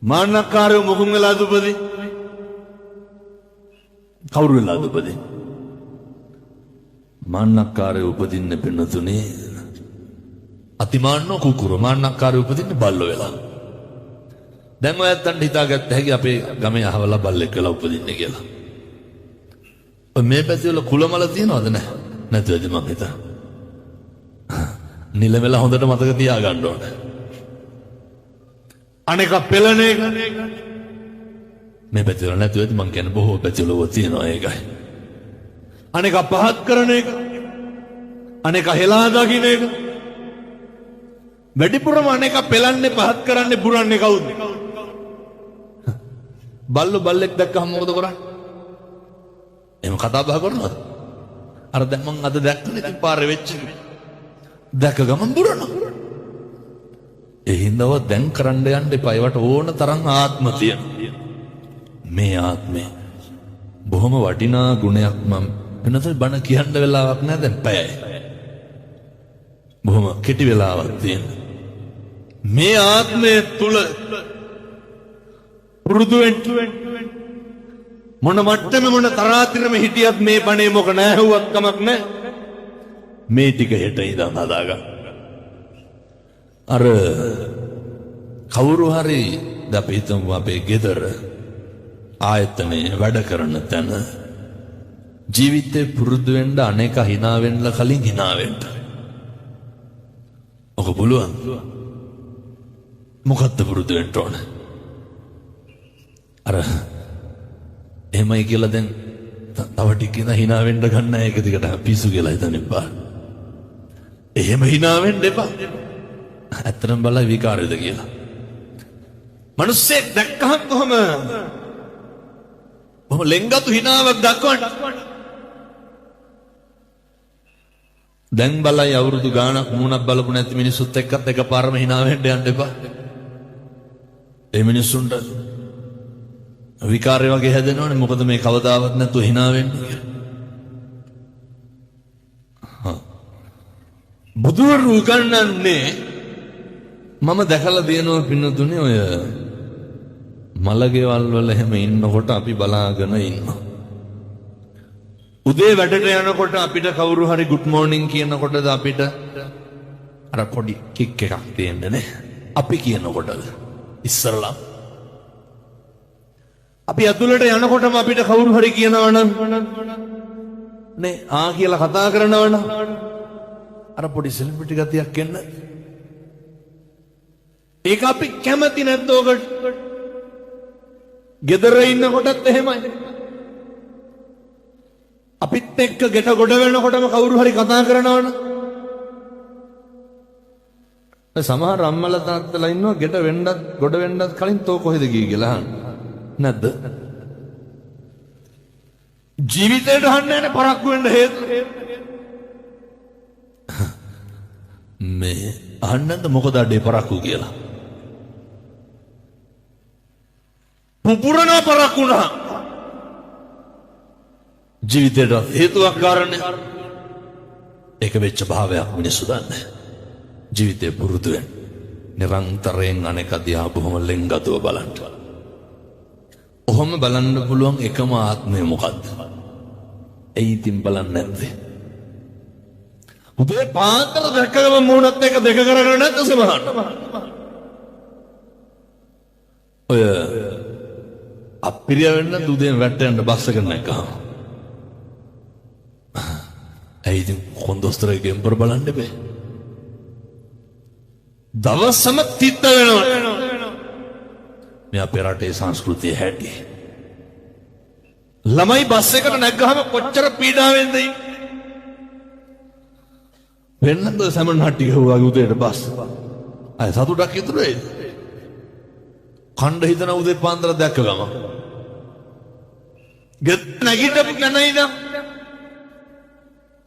මාන්නකාරයෝ මොකුන් වෙලාද උපදී? කවුරු වෙලාද උපදී? මාන්නකාරයෝ උපදින්න පින්නතුනේ අතිමාන්නෝ කුකුරු. මාන්නකාරයෝ උපදින්නේ බල්ලෝ වෙලා. දැන් ඔයත්තන්ට හිතාගත්ත හැකි අපේ ගමේ අහවලා බල්ලෙක් වෙලා උපදින්නේ කියලා. ඔය මේ පැත්තේ වල කුලමල තියනවද නැහැ? නැතුවද මං හිතා. නිලමෙල හොඳට මතක තියාගන්න ඕන. අනේක පෙළන එක මේ පැතිවල නැතුව ඇති මං කියන්නේ බොහෝ පැතිවල තියෙනවා ඒකයි. අනේක පහත් කරන එක, අනේක හෙලා දකින්න එක. වැඩිපුරම අනේක පෙළන්නේ පහත් කරන්නේ පුරන්නේ කවුද? බල්ලෝ බල්ලෙක් දැක්කම මොකද කරන්නේ? එහෙම කතා බහ කරනවද? අර දැන් මං අද දැක්කනේ ඉතින් පාරේ වෙච්ච දැක ගමන් බුරනවා. ඒ හින්දාව දැන් කරන්න යන්න එපා. ඒවට ඕන තරම් ආත්ම තියෙනවා. මේ ආත්මේ බොහොම වටිනා ගුණයක් මම වෙනතත් බණ කියන්න වෙලාවක් නැහැ දැන් පැයයි. බොහොම කෙටි වෙලාවක් තියෙන. මේ ආත්මය තුල පුරුදු වෙන්න මොන මට්ටමේ මොන තරාතිරම හිටියත් මේ බණේ මොක නැහුවත් කමක් නැහැ. මේ ටික හෙට ඉඳන් හදාගන්න. අර කවුරු හරි අපි හිතමු අපේ ගෙදර ආයතනයේ වැඩ කරන තැන ජීවිතේ පුරුදු වෙන්න අනේක hina වෙන්න කලින් hina වෙන්න. ඔක පුළුවන්. මොකද්ද පුරුදු වෙන්න ඕන? අර එහෙමයි කියලා දැන් තව ටික ඉඳන් hina වෙන්න ගන්න එක දිගට පිස්සු කියලා හිතන්න එපා. එහෙම hina වෙන්න එපා. ඇත්තටම බලලා විකාරයද කියලා. මිනිස්සෙක් දැක්කහම කොහම ලෙන්ගතු හිනාවක් දක්වන්න. දැන් බලයි අවුරුදු ගාණක් මූණක් බලපු නැති මිනිස්සුත් එක්කත් එකපාරම hina වෙන්න යන්න එපා. ඒ මිනිස්සුන්ට විකාරය වගේ හැදෙනවනේ. මොකද මේ කවදාවත් නැතුව hina වෙන්නේ කියලා. බුදුවරු උගන්වන්නේ මම දැකලා තියෙනවා පින්නතුනේ ඔය මලගෙවල් වල එහෙම ඉන්නකොට අපි බලාගෙන ඉන්නවා. උදේ වැඩට යනකොට අපිට කවුරු හරි good morning කියනකොටද අපිට අර පොඩි කික් එකක් තියෙන්නේ නේ. අපි කියනකොටද ඉස්සරලා අපි ඇතුළට යනකොටම අපිට කවුරු හරි කියනවනම් නේ කියලා කතා කරනවනම් අර පොඩි සෙලිබ්‍රිටි ගතියක් එන්න. ඒක අපි කැමති නැද්ද ඔකට? ගෙදර ඉන්නකොටත් එහෙමයි. අපිත් එක්ක ගෙට ගොඩ වෙනකොටම කවුරු හරි කතා කරනවනම් සමහර අම්මලා තාත්තලා ඉන්නවා ගෙට වෙන්නත් ගොඩ වෙන්නත් කලින් තෝ කොහෙද ගියේ කියලා අහන්න. නැද්ද? ජීවිතේට අහන්නේ නැහැ පරක්කු වෙන්න හේතු. මේ අහන්නද මොකද අඩේ පරක්කු කියලා? පුපුරන පරක්කුණා ජීවිතේට හේතුවක් කාරණේ. ඒක වෙච්ච භාවයක් මිනිස්සු දන්නේ. ජීවිතේ පුරුදු වෙන නිරන්තරයෙන් අනේක දිහා බොහොම ලෙන්ගතුව බලන්න. ඔහොම බලන්න පුළුවන් එකම ආත්මය මොකද්ද? ඒ ඉතින් බලන්නේ නැත්තේ. උදේ පාන්දර දැක්කම මූණත් එක දෙක කරගෙන නැද්ද සමහරට? ඔය අපිරිය වෙන්න දුදෙන් වැටෙන්න බස් එක නැගගම. ඒ ඉතින් කොන්දොස්තරේ ගෙම්බර බලන්න බෑ. දවසම තිත්ත වෙනවා. මේ අපේ රටේ සංස්කෘතිය හැටි. ළමයි බස් එකට නැග්ගහම කොච්චර පීඩාවෙන්ද ඉන්නේ. වෙන්නද සමන් හට්ටි ගහුවා උදේට බස්. අය සතුටක් ඉතුරු වෙයි. කණ්ඩ හිතන උදේ පාන්දර දැක්ක ගම. ගෙත් නැගිටපු කෙනයිද?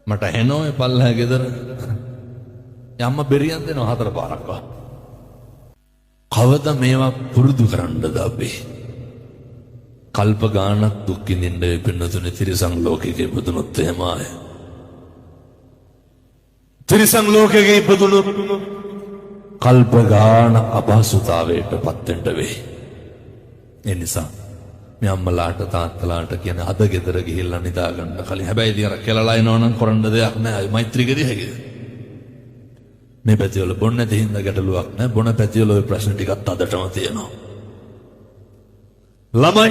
මට එනෝ පල්ලහ ගෙදර. යම්ම බෙරියන් දෙනවා 4 පාරක්. කවද මේවා පුරුදු කරන්නද අපි? කල්ප ගානක් දුක් විඳින්න පින්නතුනේ තිරිසන් ලෝකෙක ඉපදුනොත් එහෙමයි. තිරිසන් ලෝකෙක ඉපදුනොත් කල්ප ගාන අපහසුතාවයට පත් වෙන්න වෙයි. ඒ නිසා මේ අම්මලාට තාත්තලාට කියන අද ගෙදර ගිහිල්ලා නිදා ගන්න කලින් හැබැයි ඉතින් අර කෙලලා එනවනම් කරන්න දෙයක් නැහැ. මෛත්‍රී ගෙදී හැකිද? මේ පැතිවල බොන්න නැති හින්දා ගැටලුවක් නැහැ. බොන පැතිවල ওই ප්‍රශ්න ටිකක් අදටම තියෙනවා. ළමයි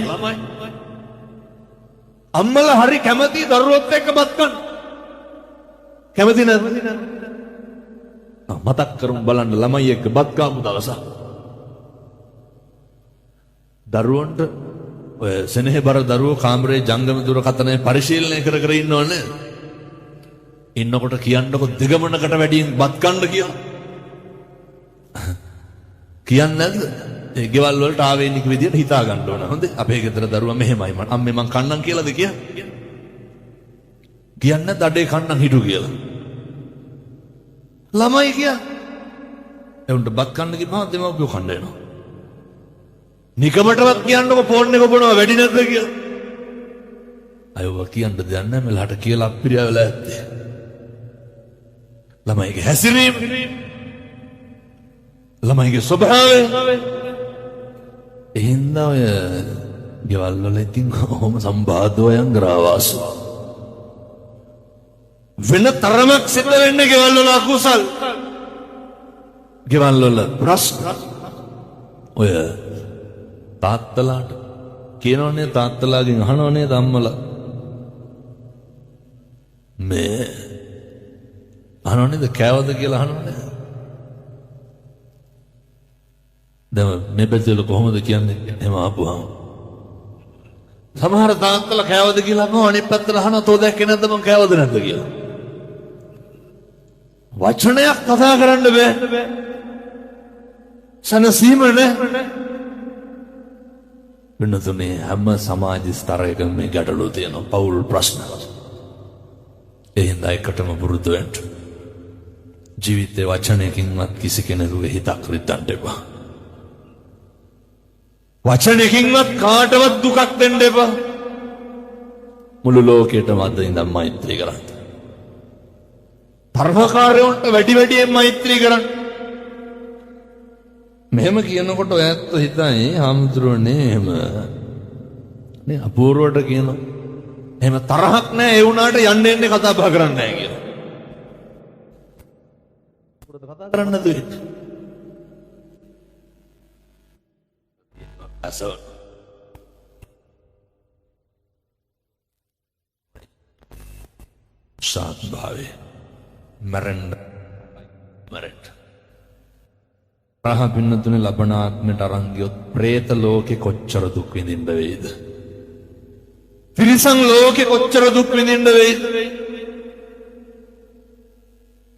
අම්මලා හරි කැමති දරුවොත් එක්ක බත් කන්න. කැමති නැද්ද? මතක් කරමු බලන්න ළමයි එක්ක බත් කාපු දවස. දරුවන්ට ඔය සෙනෙහබර දරුවෝ කාමරේ ජංගම දුරකථනය පරිශීලනය කර කර ඉන්නවනේ. ඉන්නකොට කියන්නකො දෙගමනකට වැඩියෙන් බත් කන්න කියලා. කියන්නේ නැද්ද? ඒ ගෙවල් වලට ආවේනික විදියට හිතා ගන්න ඕන. හොඳේ අපේ ගෙදර දරුවා මෙහෙමයි අම්මේ මං කන්නම් කියලාද කියන්නේ? කියන්නේ දඩේ කන්නම් හිටු කියලා. ළමයි කිය. එවුන්ට බත් කන්න කිව්වම දෙමව්පියෝ කන්න එනවා. නිකමටවත් කියන්නකො ෆෝන් එක ඔබනවා වැඩි නැද්ද කියලා. අයව කියන්න දෙයක් නැහැ මෙලහට කියලා අපිරිය වෙලා ඇත්තේ. ළමයිගේ හැසිරීම ළමයිගේ ස්වභාවය එහෙනම් ඔය ගෙවල් වල ඉතින් ඔහොම සම්බාධෝයන් ග්‍රාවාසු වෙන තරමක් සිද්ධ වෙන්නේ ගෙවල් වල අකුසල් ගෙවල් වල ප්‍රශ්න ඔය තාත්තලාට කියනෝනේ තාත්තලාගෙන් අහනෝනේ අම්මලා මේ අහනෝනේද කෑවද කියලා අහනෝනේ දැන් මේ පැත්තේ කොහොමද කියන්නේ එහෙම ආපුවාම සමහර තාත්තලා කෑවද කියලා අහනවා අනිත් පැත්තට අහනවා තෝ දැක්කේ නැද්ද මං කෑවද නැද්ද කියලා වචනයක් කතා කරන්න බෑ. සනසීම නැහැ. වෙනතුනේ හැම සමාජ ස්තරයකම මේ ගැටලු තියෙනවා. පෞල් ප්‍රශ්න. එහෙනම් එකටම පුරුදු වෙන්න. ජීවිතේ වචනයකින්වත් කිසි කෙනෙකුගේ හිතක් රිද්දන්න එපා. වචනයකින්වත් කාටවත් දුකක් දෙන්න එපා. මුළු ලෝකෙටම අද ඉඳන් මෛත්‍රී කරන්න. තරහකාරයන්ට වැඩියෙන් මෛත්‍රී කරන්න. මෙහෙම කියනකොට ඔයත් හිතයි හාමුදුරුවනේ එහෙම නේ අපූර්වට කියනවා. එහෙම තරහක් නැහැ ඒ වුණාට යන්න එන්නේ කතා බහ කරන්නේ නැහැ කියලා. පුරුදු කතා කරන්න දුවේ. අසෝ සාත් භාවේ මරන්න රහ පින්නතුනේ ලබන ආත්මයට අරන් ගියොත් പ്രേත ලෝකේ කොච්චර දුක් විඳින්න වේද? තිරිසන් ලෝකේ කොච්චර දුක් විඳින්න වේද?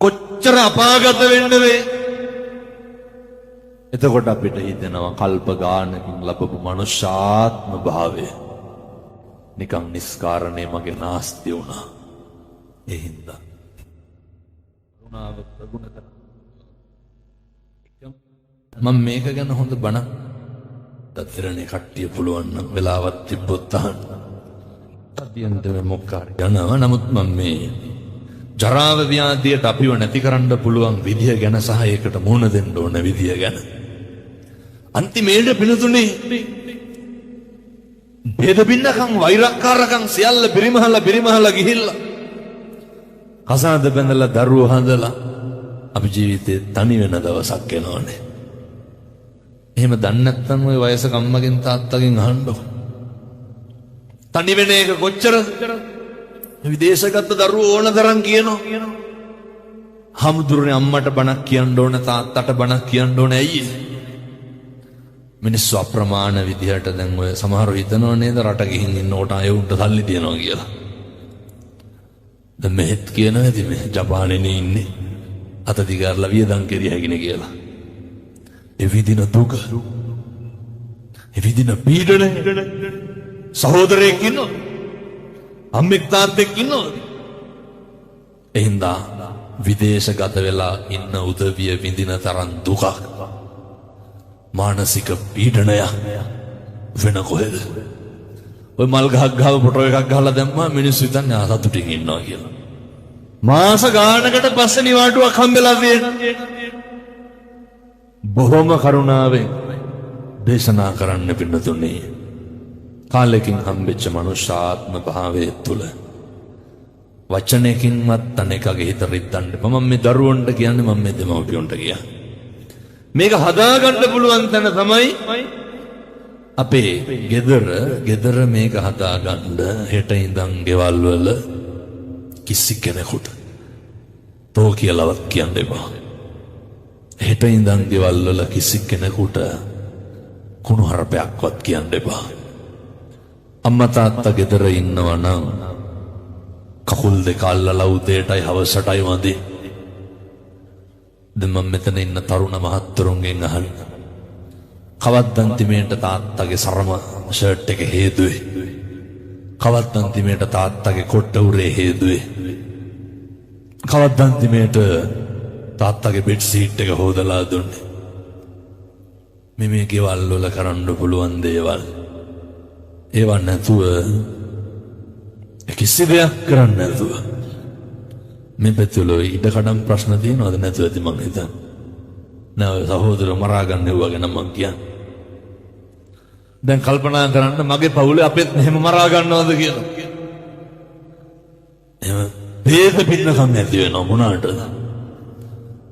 කොච්චර අපාගත වෙන්න වේද? එතකොට අපිට හිතෙනවා කල්ප ගානකින් ලැබපු මනුෂ්‍යාත්ම භාවය නිකන් නිස්කාරණේ මගේ නාස්ති වුණා. ඒ හින්දා කරුණාව ප්‍රගුණ කරන්න. මම මේක ගැන හොඳ බණක් දතරනේ කට්ටිය පුළුවන් නම් වෙලාවක් තිබ්බොත් අහන්න. අදියන්ට මොකක්ද යනවා. නමුත් මම මේ ජරාව ව්‍යාධියට අපිව නැති කරන්න පුළුවන් විදිය ගැන සහ ඒකට මුහුණ දෙන්න ඕන විදිය ගැන අන්තිමේට පිනතුනේ බෙද බින්නකම් වෛරක්කාරකම් සියල්ල බිරිමහලා ගිහිල්ලා කසාද බැඳලා දරුවෝ හදලා අපි ජීවිතේ තනි වෙන දවසක් එනවනේ. එහෙම දන්නේ නැත්නම් ওই වයසක අම්මගෙන් තාත්තගෙන් අහන්නකො. තනි වෙන එක කොච්චර විදේශගත දරුවෝ ඕන තරම් කියනවා. හමුදුරනේ අම්මට බණක් කියන්න ඕන තාත්තට බණක් කියන්න ඕන ඇයි? මිනිස්සු අප්‍රමාණ විදිහට දැන් ඔය සමහරව හිතනවා නේද රට ගිහින් ඉන්නකොට අයුන්ට සල්ලි තියනවා කියලා. දැන් මෙහෙත් කියනවා ඇති මේ ජපානයේ ඉන්නේ අත දිගාරලා වියදම් කෙරිය හැකිනේ කියලා. එවිදින දුක එවිදින පීඩන සහෝදරයෙක් ඉන්නවා අම්මෙක් තාත්තෙක් ඉන්නවා. එහෙන්දා විදේශගත වෙලා ඉන්න උදවිය විඳින තරම් දුකක් මානසික පීඩනයක් වෙන කොහෙද? ඔය මල් ගහක් ගාව ෆොටෝ එකක් ගහලා දැම්මා මිනිස්සු හිතන්නේ සතුටින් ඉන්නවා කියලා. මාස ගානකට පස්සේ නිවාඩුවක් හම්බෙලා තියෙනවා. බොහොම කරුණාවෙන් දේශනා කරන්න පින්නතුනේ කාලෙකින් හම්බෙච්ච මනුෂ්‍යාත්ම භාවය තුල වචනයකින්වත් අනේකගේ හිත රිද්දන්න එපා. මම මේ දරුවන්ට කියන්නේ මම මේ දෙමව්පියන්ට කියන්නේ. මේක හදාගන්න පුළුවන් තැන තමයි අපේ ගෙදර මේක හදාගන්න හෙට ඉඳන් ගෙවල් වල කිසි කෙනෙකුට තෝ කියලාවත් කියන්න එපා. හෙට ඉඳන් ගෙවල් වල කිසි කෙනෙකුට කුණු හරපයක්වත් කියන්න එපා. අම්මා තාත්තා ගෙදර ඉන්නවා නම් කකුල් දෙක අල්ලලා උදේටයි හවසටයි වඳි. දැන් මම මෙතන ඉන්න තරුණ මහත්තුරුන්ගෙන් අහන්න. කවද්ද අන්තිමේට තාත්තගේ සරම ෂර්ට් එක හේදුවේ? කවද්ද අන්තිමේට තාත්තගේ කොට්ට උරේ හේදුවේ? කවද්ද අන්තිමේට තාත්තගේ බෙඩ් සීට් එක හොදලා දුන්නේ? මේ ගෙවල් වල කරන්න පුළුවන් දේවල් ඒවා නැතුව කිසි දෙයක් කරන්න නැතුව මේ පැතුලෝ ඉඩකඩම් ප්‍රශ්න තියෙනවද නැතුව ඇති මං හිතන්නේ. නෑ සහෝදර මරා ගන්න ඒවා ගැන මං කියන්නේ. දැන් කල්පනා කරන්න මගේ පවුලේ අපෙත් මෙහෙම මරා ගන්නවද කියලා. එහෙම බේද පින්නකම් නැති වෙනව මොනාට.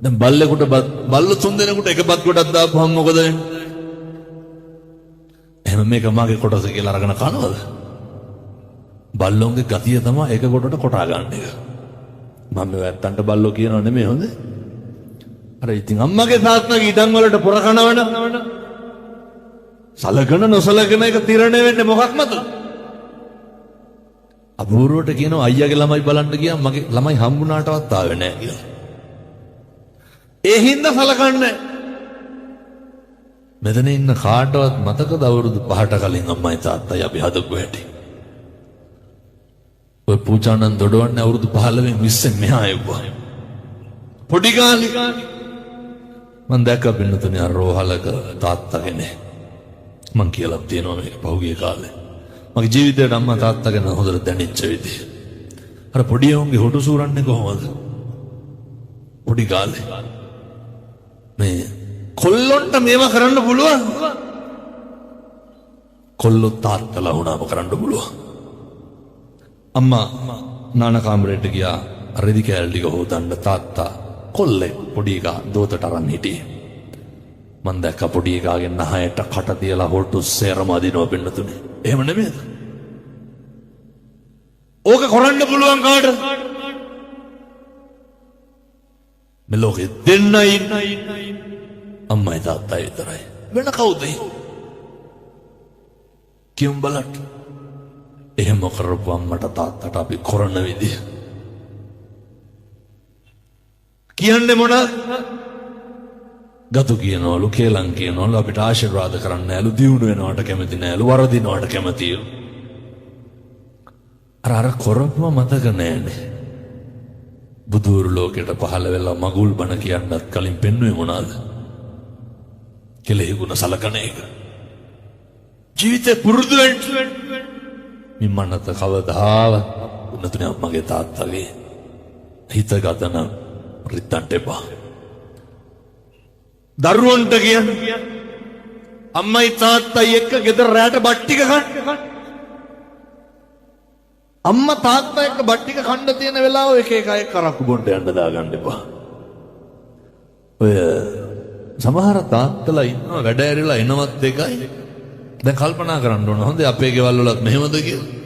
දැන් බල්ලෙකුට බල්ල තුන් දෙනෙකුට එක බත් ගොඩක් දාපුවම මොකද වෙන්නේ? එහෙම මේක මගේ කොටස කියලා අරගෙන කනවද? බල්ලොන්ගේ ගතිය තමයි එක කොටට කොටා ගන්න එක. මම වැත්තන්ට බල්ලෝ කියනව නෙමෙයි හොඳ. අර ඉතින් අම්මගේ තාත්තගේ ඉඩම් වලට පොර කනවන සලකන නොසලකන එක තීරණය වෙන්නේ මොකක් මතද? අපූර්වට කියනවා අයියාගේ ළමයි බලන්න ගියා මගේ ළමයි හම්බුණාටවත් ආවේ නැහැ කියලා. ඒ හින්දා සලකන්නේ. මෙතන ඉන්න කාටවත් මතකද අවුරුදු 5ට කලින් අම්මයි තාත්තයි අපි හදපු හැටි? ඔය පූජානන් දොඩවන්නේ අවුරුදු 15න් 20න් මෙහා එව්වා. පොඩි කාලේ මම දැක්ක පින්නතුනේ අර රෝහලක තාත්තා කෙනෙක්. මං කියලා තියෙනවා මේක පහුගිය කාලේ. මගේ ජීවිතේට අම්මා තාත්තා ගැන හොඳට දැනෙච්ච විදිය. අර පොඩි උන්ගේ හොටු සූරන්නේ කොහොමද? පොඩි කාලේ. මේ කොල්ලොන්ට මේවා කරන්න පුළුවන්. කොල්ලෝ තාත්තලා වුණාම කරන්න පුළුවන්. අම්මා නාන කාමරේට ගියා රෙදි කෑල්ල ටික හොදන්න තාත්තා කොල්ලේ පොඩි එකා දෝතට අරන් හිටියේ. මං දැක්ක පොඩි එකාගේ නහයට කට තියලා හොටු සේරම අදිනවා පින්නතුනේ. එහෙම නෙමෙයිද? ඕක කරන්න පුළුවන් කාටද? මේ ලෝකෙ දෙන්නයි අම්මයි තාත්තයි විතරයි. වෙන කවුද? කියමු බලන්න. එහෙම කරපු අම්මට තාත්තට අපි කරන විදිය කියන්නේ මොනවද? ගතු කියනවලු, කේලම් කියනවලු, අපිට ආශිර්වාද කරන්න නෑලු, දියුණු වෙනවට කැමති නෑලු, වරදිනවට කැමතිලු. අර කරපුව මතක නෑනේ. බුදුරු ලෝකෙට පහළ වෙලා මගුල් බණ කියන්නත් කලින් පෙන්වුවේ මොනවාද? කෙලෙහි ගුණ සලකන එක. ජීවිතේ පුරුදු වෙන්න මිම්මන්නත කවදාවත් උන්නතුනේ අම්මගේ තාත්තගේ හිත ගතන රිත්තන්ට එපා. දරුවන්ට කියන්නේ අම්මයි තාත්තයි එක්ක ගෙදර රැට බත් ටික කන්න. අම්මා තාත්තා එක්ක බත් ටික කන්න තියෙන වෙලාව එක එක අය කරක්කු බොන්න යන්න දාගන්න එපා. ඔය සමහර තාත්තලා ඉන්නවා වැඩ ඇරිලා එනවත් එකයි. දැන් කල්පනා කරන්න ඕන හොඳේ අපේ ගෙවල් වලත් මෙහෙමද කියලා.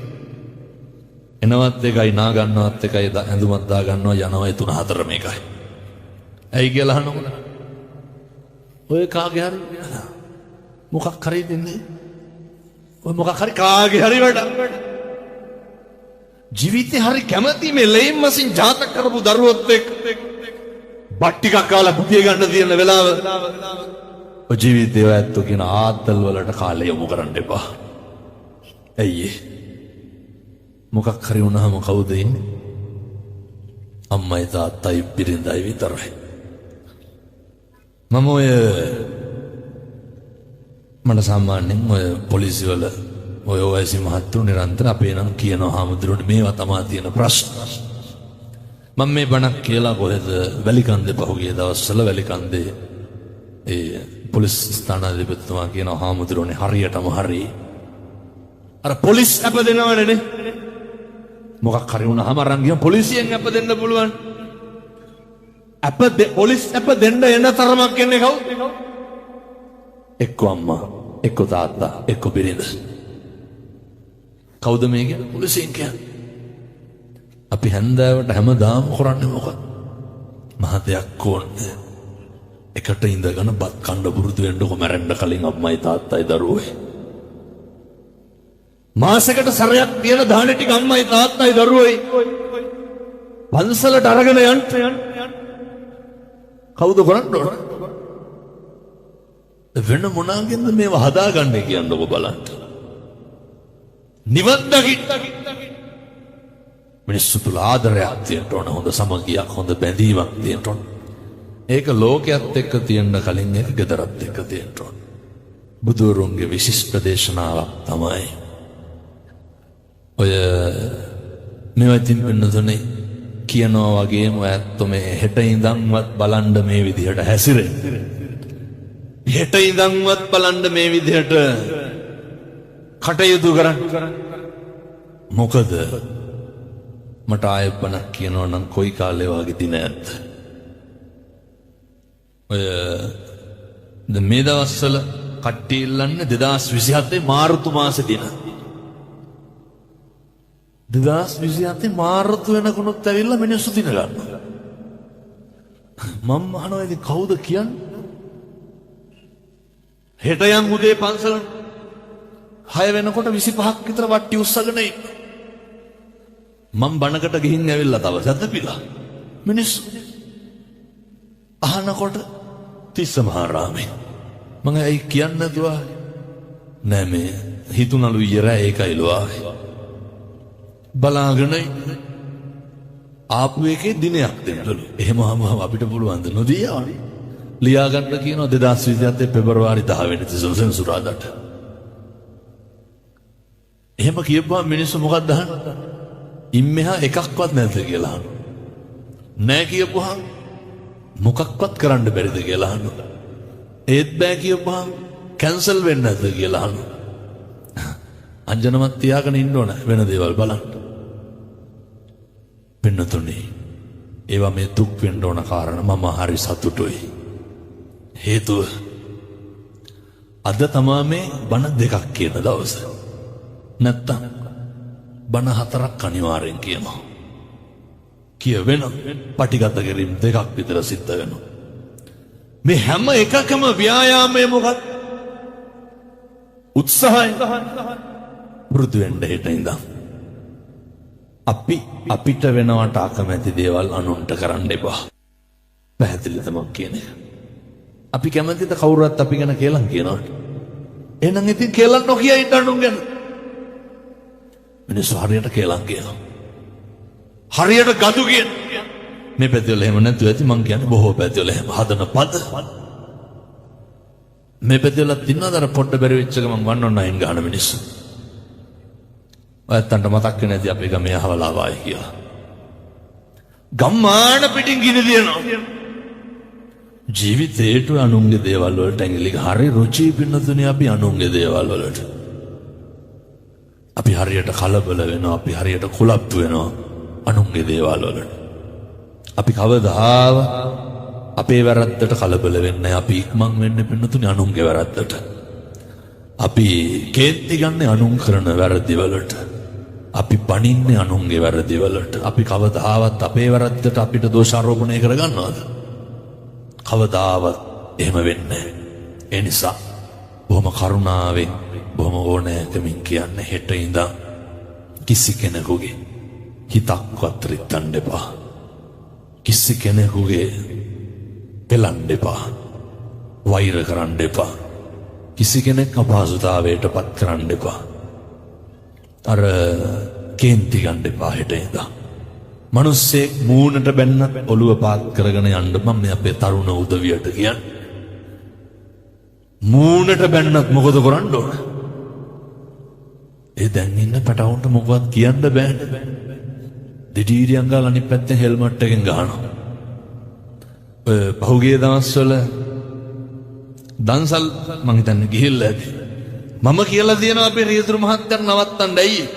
එනවත් එකයි නා ගන්නවත් එකයි ඇඳුමක් දා ගන්නවා යනවා 3-4 මේකයි. ඇයි කියලා අහනකොට ඔය කාගේ හරි මොකක් හරි දෙන්නේ. ඔය මොකක් හරි කාගේ හරි වැඩ. ජීවිතේ හරි කැමති මේ ලේම් මසින් ජාතක කරපු දරුවොත් එක්ක බත් ටිකක් කාලා බුදිය ගන්න තියෙන වෙලාව ඔය ජීවිතේ ඇත්තෝ කියන ආත්තල් වලට කාලය යොමු කරන්න එපා. ඇයි මොකක් හරි වුණාම කවුද ඉන්නේ? අම්මයි තාත්තයි බිරිඳයි විතරයි. මම මට සාමාන්‍යයෙන් ඔය පොලිසිය වල ඔය ඔයසි මහත්තුරු නිරන්තර අපේ නම් කියනවා හාමුදුරුවනේ මේවා තමයි තියෙන ප්‍රශ්න. මම මේ බණක් කියලා කොහෙද වැලිකන්දේ පහුගිය දවස්වල වැලිකන්දේ ඒ පොලිස් ස්ථානාධිපතිතුමා කියනවා හාමුදුරුවනේ හරියටම හරි අර පොලිස් අප දෙනවනේ මොකක් හරි වුණාම අරන් ගියම පොලිසියෙන් අප දෙන්න පුළුවන්. පොලිස් අප දෙන්න එන තරමක් කියන්නේ කවුද? එක්ක අම්මා, එක්ක තාත්තා, එක්ක බිරිඳ. කවුද මේ කියන්නේ? පොලිසියෙන් කියන්නේ. අපි හැන්දෑවට හැමදාම කරන්නේ මොකක්ද? මහතයක් ඕනේ. එකට ඉඳගෙන බත් කන්න පුරුදු වෙන්නකො මැරෙන්න කලින් අම්මයි තාත්තයි දරුවෝයි. මාසෙකට සැරයක් තියෙන දාන ටික අම්මයි තාත්තයි දරුවෝයි. පන්සලට අරගෙන යන්න කවුද කරන්න ඕන? වෙන මොනාගෙන්ද මේව හදාගන්නේ කියන්නකො බලන්න. නිවන් දකින්න මිනිස්සු තුල ආදරයක් තියෙන්න ඕන, හොඳ සමගියක්, හොඳ බැඳීමක් තියෙන්න ඕන. ඒක ලෝකයක් එක්ක තියෙන්න කලින් ඒක ගෙදරත් එක්ක තියෙන්න ඕන. බුදුරුන්ගේ විශිෂ්ට දේශනාවක් තමයි ඔය මේවා තින් වෙනතුනේ කියනවා වගේම ඇත්ත මේ හෙට ඉඳන්වත් බලන්න මේ විදිහට හැසිරෙන්න. හෙට ඉඳන්වත් බලන්න මේ විදිහට කටයුතු කරන්න. මොකද මට ආයෙ බණක් කියනවා නම් කොයි කාලේ වගේ දින ඇත්ත. ඔය මේ දවස්වල කට්ටිය ඉල්ලන්නේ 2027 මාර්තු මාසේ දින. 2027 මාර්තු වෙනකොනුත් ඇවිල්ලා මිනිස්සු දින ගන්නවා. මම අහනවා ඉතින් කවුද කියන්නේ? හෙට යන් උදේ පන්සල 6 වෙනකොට 25ක් විතර වට්ටි උස්සගෙන ඉන්න. මම බණකට ගිහින් ඇවිල්ලා තව සැතපිලා මිනිස්සු අහනකොට තිස්සමහාරාමේ මම ඇයි කියන්න දුවා නෑ මේ හිතුනලු ඊයරා ඒකයිලු ආවේ බලාගෙන ආපු එකේ දිනයක් දෙන්නලු එහෙම අපිට පුළුවන් ද නොදී ආවේ ලියා ගන්න කියනවා 2027 පෙබරවාරි 10 වෙනිදා සෙනසුරාදාට එහෙම කියපුවා මිනිස්සු මොකක්ද අහන්නේ ඉම්මෙහා එකක්වත් නැද්ද කියලා අහනවා නෑ කියපුවා මොකක්වත් කරන්න බැරිද කියලා අහනවා ඒත් බෑ කියපුවා කැන්සල් වෙන්නේ නැද්ද කියලා අහනවා අංජනමත් තියාගෙන ඉන්න ඕන වෙන දේවල් බලන්න පින්නතුනේ ඒවා මේ දුක් වෙන්න ඕන කාරණා මම හරි සතුටුයි හේතුව අද තමා මේ බණ දෙකක් කියන දවස නැත්තම් බණ හතරක් අනිවාර්යෙන් කියනවා කියවෙන පටිගත කිරීම දෙකක් විතර සිද්ධ වෙනවා මේ හැම එකකම ව්‍යායාමය මොකක්ද උත්සාහය පුරුදු වෙන්න හිට ඉඳන් අපිට වෙනවට අකමැති දේවල් අනුන්ට කරන්න එපා පැහැදිලිද මම කියන්නේ අපි කැමතිද කවුරුත් අපි ගැන කියලා කියනවට එහෙනම් ඉතින් කියලා නොකිය ඉන්න අනුන් ගැන මිනිස්සු හරියට කියලා කියනවා හරියට ගඳු කියන මේ පැතිවල එහෙම නැතුව ඇති මං කියන්නේ බොහෝ පැතිවල එහෙම හදන පද මේ පැතිවල තින්නදර පොඩ්ඩ බැරි වෙච්ච ගමන් 109 ගන්න මිනිස්සු ඔයත්තන්ට මතක් වෙන්නේ නැති අපේ ගමේ අහවලා ආවයි කියලා ගම්මාන පිටින් ගිනි දිනනවා ජීවිතේට අනුන්ගේ දේවල් වලට ඇඟිලි හරි රුචි පින්නතුනේ අපි අනුන්ගේ දේවල් වලට අපි හරියට කලබල වෙනවා අපි හරියට කුලප්පු වෙනවා අනුන්ගේ දේවල් වලට අපි කවදාව අපේ වැරද්දට කලබල වෙන්නේ අපි ඉක්මන් වෙන්නේ පින්නතුනේ අනුන්ගේ වැරද්දට අපි කේන්ති ගන්න අනුන් කරන වැරදි වලට අපි පණින්නේ අනුන්ගේ වැරදි වලට අපි කවදාවත් අපේ වැරද්දට අපිට දෝෂාරෝපණය කරගන්නවද කවදාවත් එහෙම වෙන්නේ ඒ නිසා බොහොම කරුණාවෙන් බොහොම ඕනෑකමින් කියන්නේ හෙට ඉඳන් කිසි කෙනෙකුගේ හිතක්වත් රිත්තන්න එපා කිසි කෙනෙකුගේ පෙලන්න එපා වෛර කරන්න එපා කිසි කෙනෙක් අපහසුතාවයට පත් කරන්න එපා අර කේන්ති ගන්න එපා හෙට ඉඳන් මිනිස්සෙක් මූණට බැන්නත් ඔළුව පාත් කරගෙන යන්න මම මේ අපේ තරුණ උදවියට කියන්නේ මූණට බැන්නත් මොකද කරන්න ඕන ඒ දැන් ඉන්න පැටවුන්ට මොකවත් කියන්න බෑනේ දිඩීරියන් ගාලා අනිත් පැත්තෙන් හෙල්මට් එකෙන් ගහනවා ඔය පහුගිය දවස්වල දන්සල් මං හිතන්නේ ගිහිල්ලා ඇති මම කියලා දෙනවා අපේ රියදුරු මහත්තයා නවත්තන්න ඇයි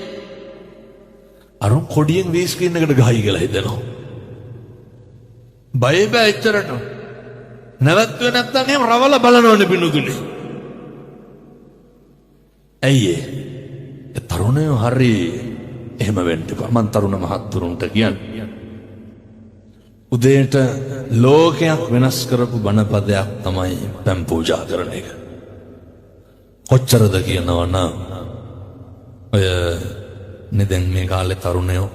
අරුන් කොඩියෙන් වී ස්ක්‍රීන් එකට ගහයි කියලා හිතනවා බය බෑ එච්චරට නැවතුනේ නැත්තම් එහෙම රවල බලනවනේ පිනුතුනේ ඇයි ඒ තරුණයෝ හරි එහෙම වෙන්න එපා මං තරුණ මහත්තුරුන්ට කියන්නේ උදේට ලෝකයක් වෙනස් කරපු බණපදයක් තමයි පැම් පූජා කරන එක කොච්චරද කියනවා නම් ඔය දැන් මේ කාලේ තරුණයෝ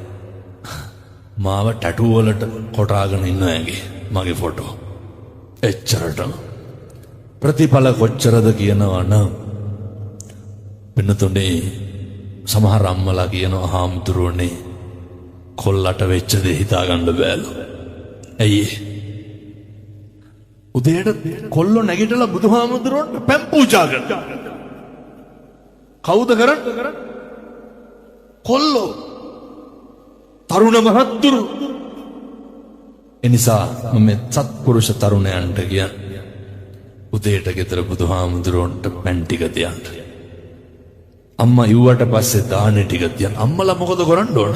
මාව ටැටූ වලට කොටාගෙන ඉන්නවා ඇඟේ මගේ ෆොටෝ එච්චරට ප්‍රතිඵල කොච්චරද කියනවා නම් වෙනතුනේ සමහර අම්මලා කියනවා හාමුදුරුවනේ කොල්ලට වෙච්ච දේ හිතා ගන්න බෑලු ඇයි උදේට කොල්ලෝ නැගිටලා බුදුහාමුදුරුවන්ට පැම් පූජා කරනවා කවුද කරන්නේ කොල්ලෝ තරුණ මහත්තුරු එනිසා මම සත්පුරුෂ තරුණයන්ට කියන්නේ උදේට ගෙදර බුදුහාමුදුරුවන්ට පැන් ටික තියන්න අම්මා ඉව්වට පස්සේ දාන ටික තියන්න අම්මලා මොකද කරන්න ඕන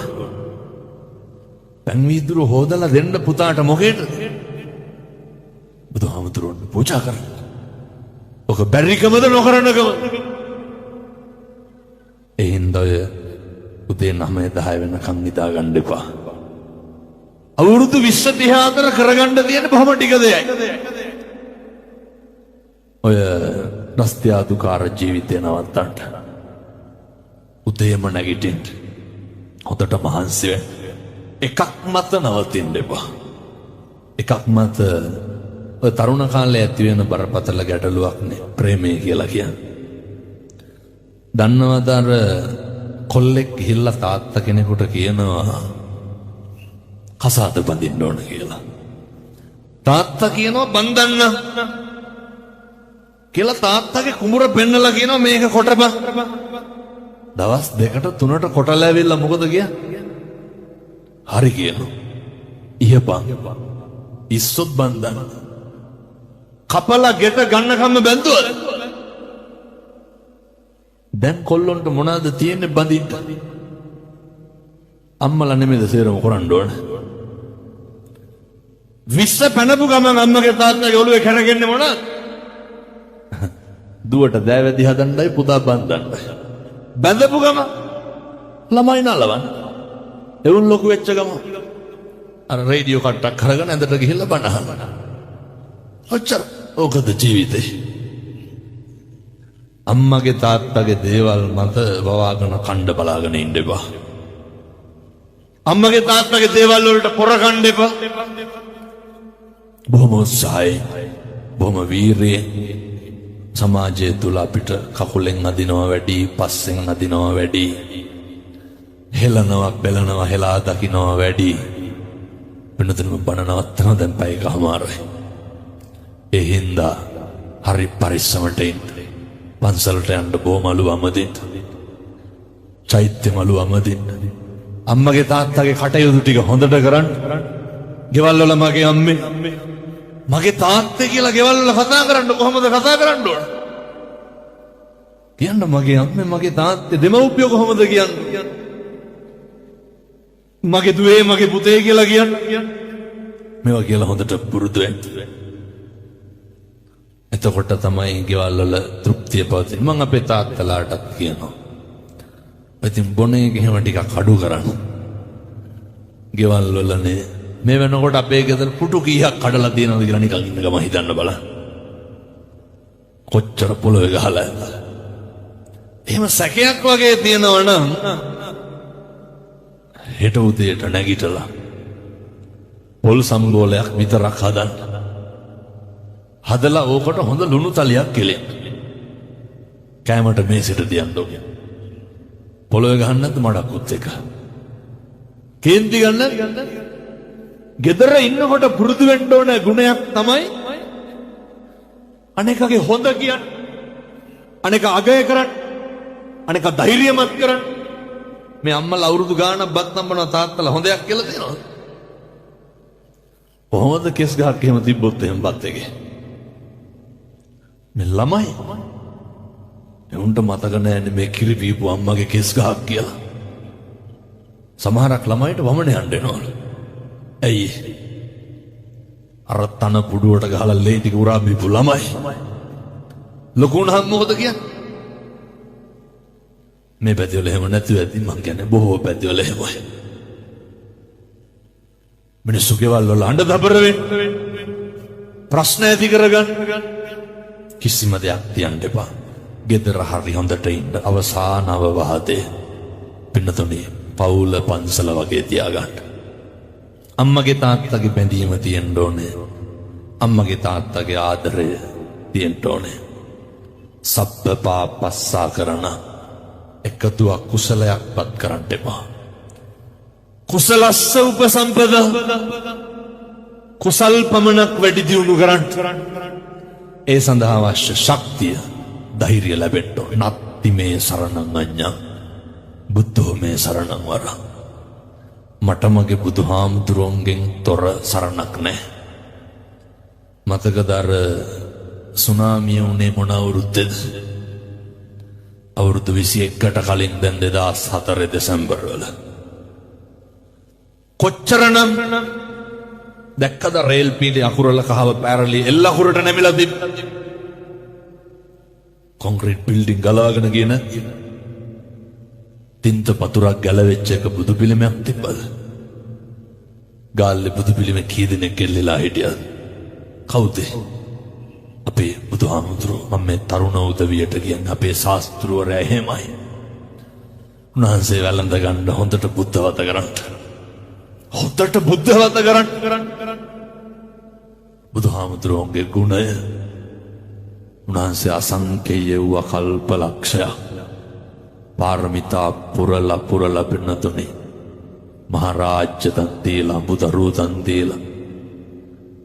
පැන් වීදුරු හොදලා දෙන්න පුතාට මොකේද බුදුහාමුදුරුවන්ට පූජා කරන්න ඔක බැරිකමද නොකරනකම එහින්දය උදේ 9-10 වෙනකන් නිදා ගන්න එපා. අවුරුදු 20-34 කරගන්න තියෙන බොහොම ටික දෙයක්. ඔය රස්තියාදුකාර ජීවිතය නවත්තන්න. උදේම නැගිටින්න. හොඳට මහන්සි වෙන්න. එකක් මත නවතින්න එපා. එකක් මත ඔය තරුණ කාලේ ඇති වෙන බරපතල ගැටලුවක්නේ ප්‍රේමය කියලා කියන්නේ. දන්නවද අර කොල්ලෙක් ගිහිල්ලා තාත්තා කෙනෙකුට කියනවා කසාද බඳින්න ඕන කියලා. තාත්තා කියනවා බඳන්න කියලා තාත්තගේ කුඹුර පෙන්නලා කියනවා මේක කොටපන්. දවස් 2කට 3ට කොටලා ඇවිල්ලා මොකද කියන්නේ? හරි කියනවා. ඉහපන්. ඉස්සොත් බඳන්න. කපලා ගෙට ගන්නකම් බැඳුවද? දැන් කොල්ලොන්ට මොනවද තියෙන්නේ බඳින්න? අම්මලා නෙමෙයිද සේරම කරන්න ඕන. විශ්ව පැනපු ගමන් අම්මගේ තාත්තගේ ඔළුවේ කැරගෙන්නේ මොනවද? දුවට දෑවැදි හදන්නයි පුතා බඳින්නයි. බැඳපු ගම ළමයි නලවන්න. එවුන් ලොකු වෙච්ච ගම අර රේඩියෝ කට්ටක් කරගෙන ඇඳට ගිහිල්ලා බණ අහන්න. ඔච්චර ඕකද ජීවිතේ. අම්මගේ තාත්තගේ දේවල් මත වවාගෙන කණ්ඩ බලාගෙන ඉන්න එපා. අම්මගේ තාත්තගේ දේවල් වලට පොර කණ්ඩ එපා. බොහොම උත්සාහයෙන් බොහොම වීරියෙන් සමාජය තුල අපිට කකුලෙන් අදිනවා වැඩි, පස්සෙන් අදිනවා වැඩි, හෙලනවා බෙලනවා හෙලා දකින්නවා වැඩි. වෙනතනම බණ නවත්තනවා දැන් පැය කමාරයි. ඒ හින්දා හරි පරිස්සමට ඉන්න. පන්සලට යන්න බොමලු අමදින්න. චෛත්‍ය මලු අමදින්න. අම්මගේ තාත්තගේ කටයුතු ටික හොඳට කරන්න. ගෙවල් වල මගේ අම්මේ මගේ තාත්තේ කියලා ගෙවල් වල කතා කරන්න කොහොමද කතා කරන්න ඕන? කියන්න මගේ අම්මේ මගේ තාත්තේ දෙමව්පියෝ කොහොමද කියන්නේ? මගේ දුවේ මගේ පුතේ කියලා කියන්න. මේවා කියලා හොඳට පුරුදු වෙන්න. එතකොට තමයි ගෙවල් වල තෘප්තිය පවතින්නේ. මම අපේ තාත්තලාටත් කියනවා. ඉතින් බොනේ එහෙම ටිකක් අඩු කරන්න. ගෙවල් වලනේ මේ වෙනකොට අපේ ගෙදර පුටු කීයක් කඩලා තියෙනවද කියලා නිකන් ඉන්න ගම හිතන්න බලන්න. කොච්චර පොළොවේ ගහලා ඇද්ද? එහෙම සැකයක් වගේ තියෙනවා නම් හෙට උදේට නැගිටලා පොල් සම්බෝලයක් විතරක් හදන්න. හදලා ඕකට හොඳ ලුණු තලියක් කෙලෙන්න. කෑමට මේසෙට තියන්න ඕනේ. පොළොවේ ගහන්න නැද්ද මඩක්කුත් එක? කේන්ති ගන්න. ගෙදර ඉන්නකොට පුරුදු වෙන්න ඕන ගුණයක් තමයි අනේකගේ හොඳ කියන්නේ. අනේක අගය කරන්න. අනේක ධෛර්යමත් කරන්න. මේ අම්මලා අවුරුදු ගාණක් බත් නම්බන තාත්තලා හොඳයක් කියලා දෙනවා. කොහොමද කෙස් ගහක් එහෙම තිබ්බොත් එහෙම බත් එකේ. මේ ළමයි එවුන්ට මතක නැන්නේ මේ කිරි බීපු අම්මගේ කෙස් ගහක් කියලා. සමහරක් ළමයිට වමන යන්න එනවලු. ඇයි? අර තන පුඩුවට ගහලා ලේ ටික උරා බීපු ළමයි. ලොකු වුණාම මොකද කියන්නේ? මේ පැතිවල එහෙම නැතුව ඇති මං කියන්නේ බොහෝ පැතිවල එහෙමයි. මිනිස්සු ගෙවල් වල අඬ දබර වෙන්නේ. ප්‍රශ්න ඇති කරගන්න. කිසිම දෙයක් තියන්න එපා. ගෙදර හරි හොඳට ඉන්න. අවසාන අවවාදේ පින්නතුනේ පවුල පන්සල වගේ තියාගන්න. අම්මගේ තාත්තගේ බැඳීම තියෙන්න ඕනේ. අම්මගේ තාත්තගේ ආදරය තියෙන්න ඕනේ. සබ්බ පාපස්සා කරන එකතුවක් කුසලයක්පත් කරන්න එපා. කුසලස්ස උපසම්පදා කුසල් පමණක් වැඩි දියුණු කරන්න. ඒ සඳහා අවශ්‍ය ශක්තිය ධෛර්යය ලැබෙන්න ඕනේ. නත්ති මේ සරණං අඤ්ඤං බුද්ධෝ මේ සරණං වරං. මට මගේ බුදුහාමුදුරුවන්ගෙන් තොර සරණක් නැහැ. මතකද අර සුනාමිය උනේ මොන අවුරුද්දේද? අවුරුදු 21කට කලින් දැන් 2004 දෙසැම්බර් වල. කොච්චරනම් දැක්කද රේල් පීඩේ අකුරල කහව පැරලි එල් අකුරට නැමිලා තිබ්බ. කොන්ක්‍රීට් බිල්ඩින් ගලවගෙන ගියේ නැද්ද? තින්ත පතුරක් ගැලවෙච්ච එක බුදු පිළිමයක් තිබ්බද? ගාල්ලේ බුදු පිළිමේ කී දෙනෙක් එල්ලලා හිටියද? කවුද? අපේ බුදුහාමුදුරුවෝ. මම මේ තරුණ උදවියට කියන්නේ අපේ ශාස්ත්‍රවරයා එහෙමයි. උන්වහන්සේ වැළඳ ගන්න හොඳට බුද්ධවත කරන්න. හොඳට බුද්ධවත කරන්න. බුදුහාමුදුරුවන්ගේ ගුණය උන්වහන්සේ අසංකේය වූ කල්පලක්ෂය පාරමිතා පුරලා පින්නතුනි මහරාජ්‍ය දන් දීලා බුදරු දන් දීලා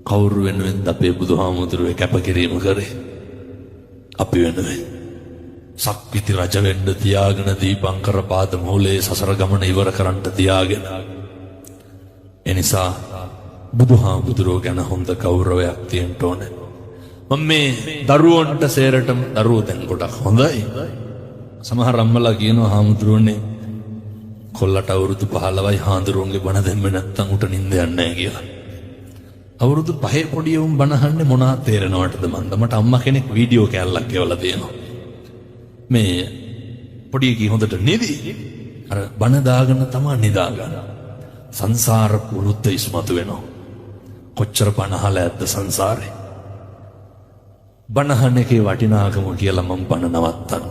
කවුරු වෙනුවෙන්ද අපේ බුදුහාමුදුරුවෝ කැපකිරීම කරේ අපි වෙනුවෙන් සක්විති රජ වෙන්න තියාගෙන දීපංකර පාද මූලයේ සසර ගමන ඉවර කරන්න තියාගෙන එනිසා බුදුහාමුදුරුවෝ ගැන හොඳ ගෞරවයක් තියෙන්න ඕනේ මම මේ දරුවන්ට සේරටම දරුවෝ දැන් ගොඩක් හොඳයි සමහර අම්මලා කියනවා හාමුදුරුවනේ කොල්ලට අවුරුදු 15යි හාමුදුරුවන්ගේ බණ දෙන්න නැත්තම් උට නිින්ද යන්නේ නැහැ කියලා අවුරුදු 5 පොඩි උන් බණ අහන්නේ මොනවා තේරෙනවටද මට අම්මා කෙනෙක් වීඩියෝ කැල්ලක් ගෙවලා තියෙනවා මේ පොඩි කී හොඳට නිදි අර බණ දාගෙන තමයි නිදාගන්න සංසාර පුරුද්ද ඉස්මතු වෙනවා කොච්චර බණ අහලා ඇද්ද සංසාරේ බණ අහන එකේ වටිනාකම කියලා මම බණ නවත්තන්න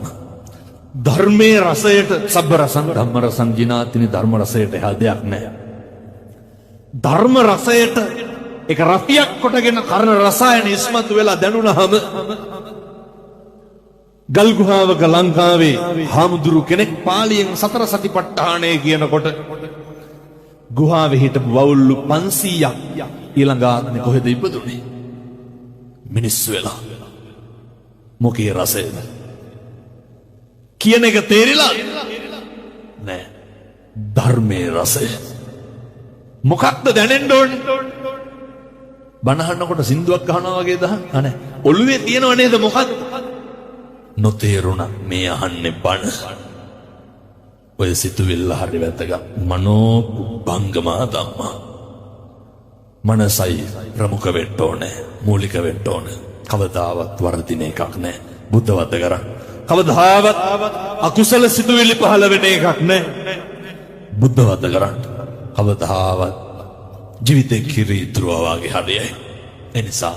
ධර්මයේ රසයට සබ්බ රසං ධම්ම රසං ජිනාතිනි ධර්ම රසයට එහා දෙයක් නැහැ ධර්ම රසයට ඒක රසයක් කොටගෙන කරන රසායන ඉස්මතු වෙලා දැනුණාම ගල් ගුහාවක ලංකාවේ හාමුදුරු කෙනෙක් පාලියෙන් සතර සතිපට්ඨානය කියනකොට ගුහාවේ හිටපු වවුල්ලු 500ක් ඊළඟ ආත්මේ කොහෙද ඉපදුනේ මිනිස්සු වෙලා මොකේ රසයද කියන එක තේරිලා නෑ ධර්මයේ රසය මොකක්ද දැනෙන්න ඕනේ බණහන්නකොට සින්දුවක් ගහනවා වගේ දහන අනේ ඔළුවේ තියෙනව නේද මොකක්ද නොතේරුණා මේ අහන්නේ බණ ඔය සිතුවිල්ල හරි වැදගත් මනෝ භංගමා ධම්මා මනසයි ප්‍රමුඛ වෙන්න ඕනේ මූලික වෙන්න ඕනේ කවදාවත් වර්ධින එකක් නෑ බුද්ධ වද්ද කරා කවදාවත් අකුසල සිතුවිලි පහළ වෙන එකක් නෑ බුද්ධ වද්ද කරා කවදාවත් ජීවිතේ කිරීතුරුවා වගේ හරියයි එනිසා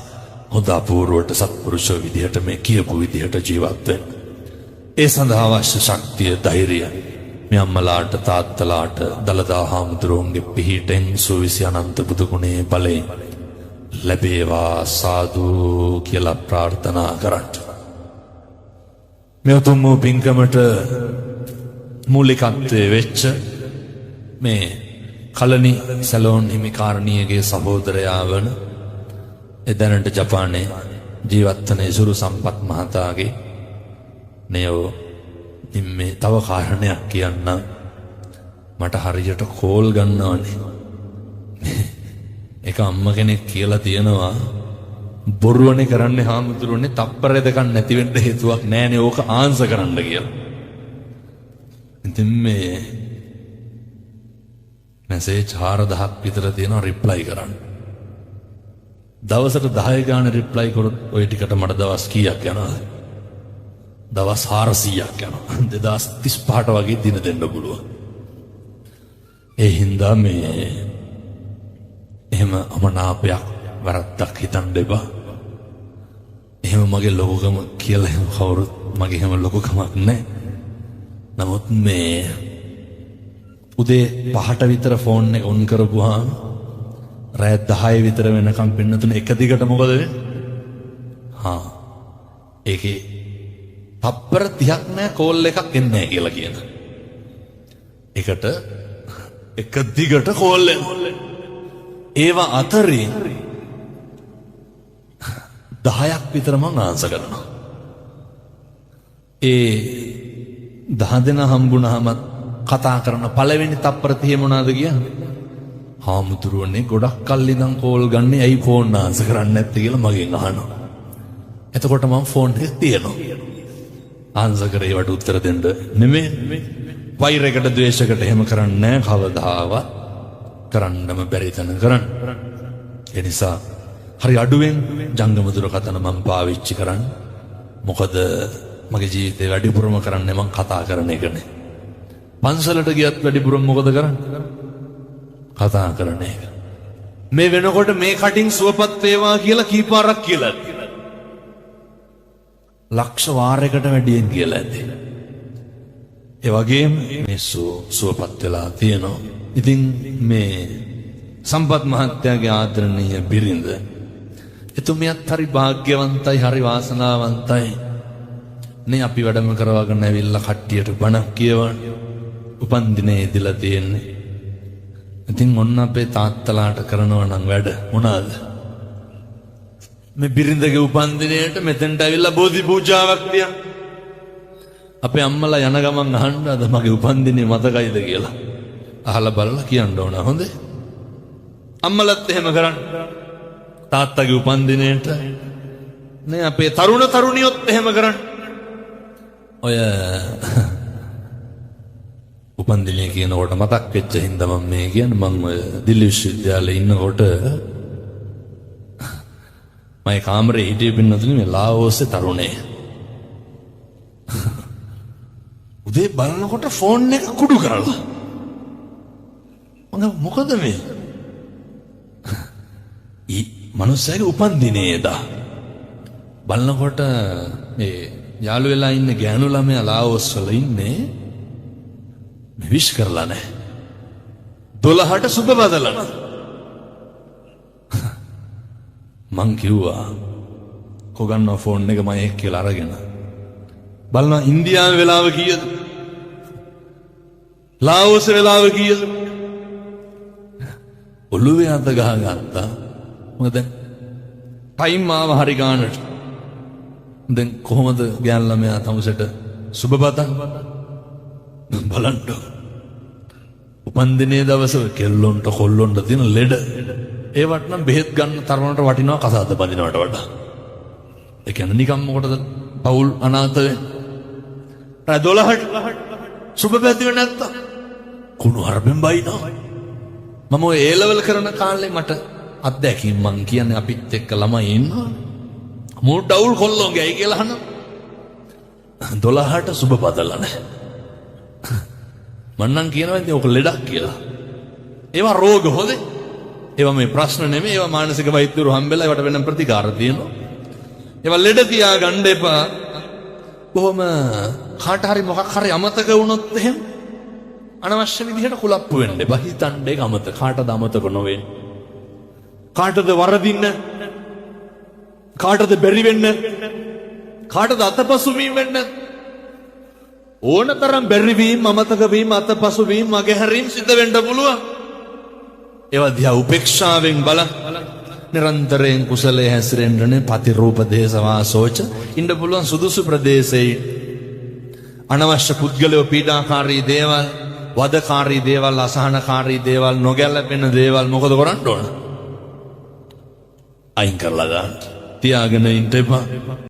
හොඳ අපූර්වට සත්පුරුෂෝ විදිහට මේ කියපු විදිහට ජීවත් වෙන්න ඒ සඳහා අවශ්‍ය ශක්තිය ධෛර්යය මේ අම්මලාට තාත්තලාට දලදා හාමුදුරුවන්ගේ පිහිටෙන් සුවිසි අනන්ත බුදු ගුණේ බලයෙන් ලැබේවා සාදු කියලා ප්‍රාර්ථනා කරන්න මේ උතුම් වූ පින්කමට මූලිකත්වයේ වෙච්ච මේ කලනි සැලෝන් හිමිකාරණියගේ සහෝදරයා වන එදැනට ජපානයේ ජීවත් වන ඉසුරු සම්පත් මහතාගේ නයෝ මේ තව කාරණයක් කියන්න මට හරියට කෝල් ගන්නවනේ එක අම්ම කෙනෙක් කියලා තියෙනවා බොරුවනේ කරන්නේ හාමුදුරුවනේ තප්පර දෙකක් නැති වෙන්න හේතුවක් නැහැනේ ඕක ආන්සර් කරන්න කියලා ඉතින් මේ මැසේජ් 4000ක් විතර තියෙනවා රිප්ලයි කරන්න දවසට 10 ගාන රිප්ලයි කරොත් ඔය ටිකට මට දවස් කීයක් යනවද දවස් 400ක් යනවා 2035ට වගේ දින දෙන්න පුළුවන් ඒ හින්දා මේ එහෙම අමනාපයක් වරද්දක් හිතන්න එපා එහෙම මගේ ලොකුකම කියලා එහෙම කවුරුත් මගේ එහෙම ලොකුකමක් නැහැ නමුත් මේ උදේ 5ට විතර ෆෝන් එක ඔන් කරපුවාම රාත් 10 විතර වෙනකම් පින්නතුනේ එක දිගට මොකද වෙන්නේ? ඒකේ තප්පර 30ක් නෑ කෝල් එකක් එන්නේ නෑ කියලා කියන. ඒකට එක දිගට කෝල් එනවා. ඒවා අතරින් 10ක් විතර මම ආන්සර් කරනවා. ඒ 10 දෙනා හම්බුනහම කතා කරන පළවෙනි තප්පර 30 මොනවාද කියන්නේ? හාමුදුරුවනේ ගොඩක් කල් ඉඳන් කෝල් ගන්නේ ඇයි ෆෝන් ආන්සර් කරන්නේ නැත්තේ කියලා මගෙන් අහනවා. එතකොට මම ෆෝන් එක තියනවා. ආන්සර් කරේ වට උත්තර දෙන්න නෙමෙයි. වෛරයකට ද්වේෂයකට එහෙම කරන්නේ නැහැ කවදාවත්. කරන්නම බැරි තැන කරන්න. ඒ නිසා හරි අඩුවෙන් ජංගම දුරකථන මම පාවිච්චි කරන්නේ. මොකද මගේ ජීවිතේ වැඩිපුරම කරන්නේ මම කතා කරන එකනේ. පන්සලට ගියත් වැඩිපුරම මොකද කරන්නේ? කතා කරන එක. මේ වෙනකොට මේ කටින් සුවපත් වේවා කියලා කීපාරක් කියලා ඇති. ලක්ෂ වාරයකට වැඩියෙන් කියලා ඇති. ඒ වගේම මේ සුවපත් වෙලා තියෙනවා. ඉතින් මේ සම්පත් මහත්තයාගේ ආදරණීය බිරිඳ එතුමියත් හරි වාග්යවන්තයි හරි වාසනාවන්තයි නේ අපි වැඩම කරවගෙන ඇවිල්ලා කට්ටියට බණක් කියවන උපන්දිනේ ඉදලා තියෙන්නේ ඉතින් ඔන්න අපේ තාත්තලාට කරනවා නම් වැඩ මොනවාද මේ බිරිඳගේ උපන්දිනේට මෙතෙන්ට ඇවිල්ලා බෝධි පූජාවක් තියන අපේ අම්මලා යන ගමන් අහන්න අද මගේ උපන්දිනේ මතකයිද කියලා අහලා බලලා කියන්න ඕන හොඳේ අම්මලත් එහෙම කරන්න තාත්තගේ උපන්දිනේට නේ අපේ තරුණ තරුණියොත් එහෙම කරන්න ඔය උපන්දිනේ කියනකොට මතක් වෙච්ච හින්දා මම මේ කියන්නේ මම ඔය දිල්ලි විශ්වවිද්‍යාලේ ඉන්නකොට මගේ කාමරේ හිටිය පින්නතුනි මේ ලාओස්සේ තරුණේ උදේ බලනකොට ෆෝන් එක කුඩු කරලා මම මොකද මේ මනුස්සයාගේ උපන්දිනේදා බලනකොට මේ යාළු වෙලා ඉන්න ගෑනු ළමයා ලාओස් වල ඉන්නේ මේ විශ් කරලා නැහැ 12ට සුබ බදලන මං කිව්වා කොගන්නවා ෆෝන් එක මම එක් කියලා අරගෙන බලනවා ඉන්දියාවේ වෙලාව කීයද ලාओස් වෙලාව කීයද ඔළුවේ අත ගහගත්තා මොකද ටයිම් ආව හරි ගානට දැන් කොහොමද ගෑන් ළමයා තමුසෙට සුබ බතන් බලන්න උපන්දිනේ දවසේ කෙල්ලොන්ට කොල්ලොන්ට තියෙන ලෙඩ ඒවට නම් බෙහෙත් ගන්න තරමට වටිනවා කසාද බඳිනවට වඩා ඒ කියන්නේ නිකම් මොකටද පවුල් අනාථ වෙන්නේ 12ට සුබ පැතිව නැත්තම් කුණු හරපෙන් බයිනවා මම ඔය ඒ ලෙවල් කරන කාලේ මට අත්දැකීම් මං කියන්නේ අපිත් එක්ක ළමයි ඉන්නවා මූ ඩවුල් කොල්ලෝ ගෑයි කියලා අහන 12ට සුබ බදලා නැහැ මං නම් කියනවා ඉතින් ඔක ලෙඩක් කියලා ඒවා රෝග හොදේ ඒවා මේ ප්‍රශ්න නෙමෙයි ඒවා මානසික වෛද්‍යවරු හම්බෙලා ඒවට වෙන ප්‍රතිකාර තියෙනවා ඒවා ලෙඩ තියා ගන්න එපා කොහොම කාට හරි මොකක් හරි අමතක වුණොත් එහෙම අනවශ්‍ය විදිහට කුලප්පු වෙන්න එපා හිතන්න ඒක අමතක කාටද අමතක නොවේ කාටද වරදින්න කාටද බැරි වෙන්න කාටද අතපසු වීම වෙන්න ඕනතරම් බැරි වීම අමතක වීම අතපසු වීම මගහැරීම් සිද්ධ වෙන්න පුළුවන් ඒවා දිහා උපේක්ෂාවෙන් බලන්න නිරන්තරයෙන් කුසලයේ හැසිරෙන්නනේ පතිරූප දේශවාසෝච ඉන්න පුළුවන් සුදුසු ප්‍රදේශයේ අනවශ්‍ය පුද්ගලයෝ පීඩාකාරී දේවල් වදකාරී දේවල් අසහනකාරී දේවල් නොගැලපෙන දේවල් මොකද කරන්න ඕන අයින් කරලා දාන්න තියාගෙන ඉන්න එපා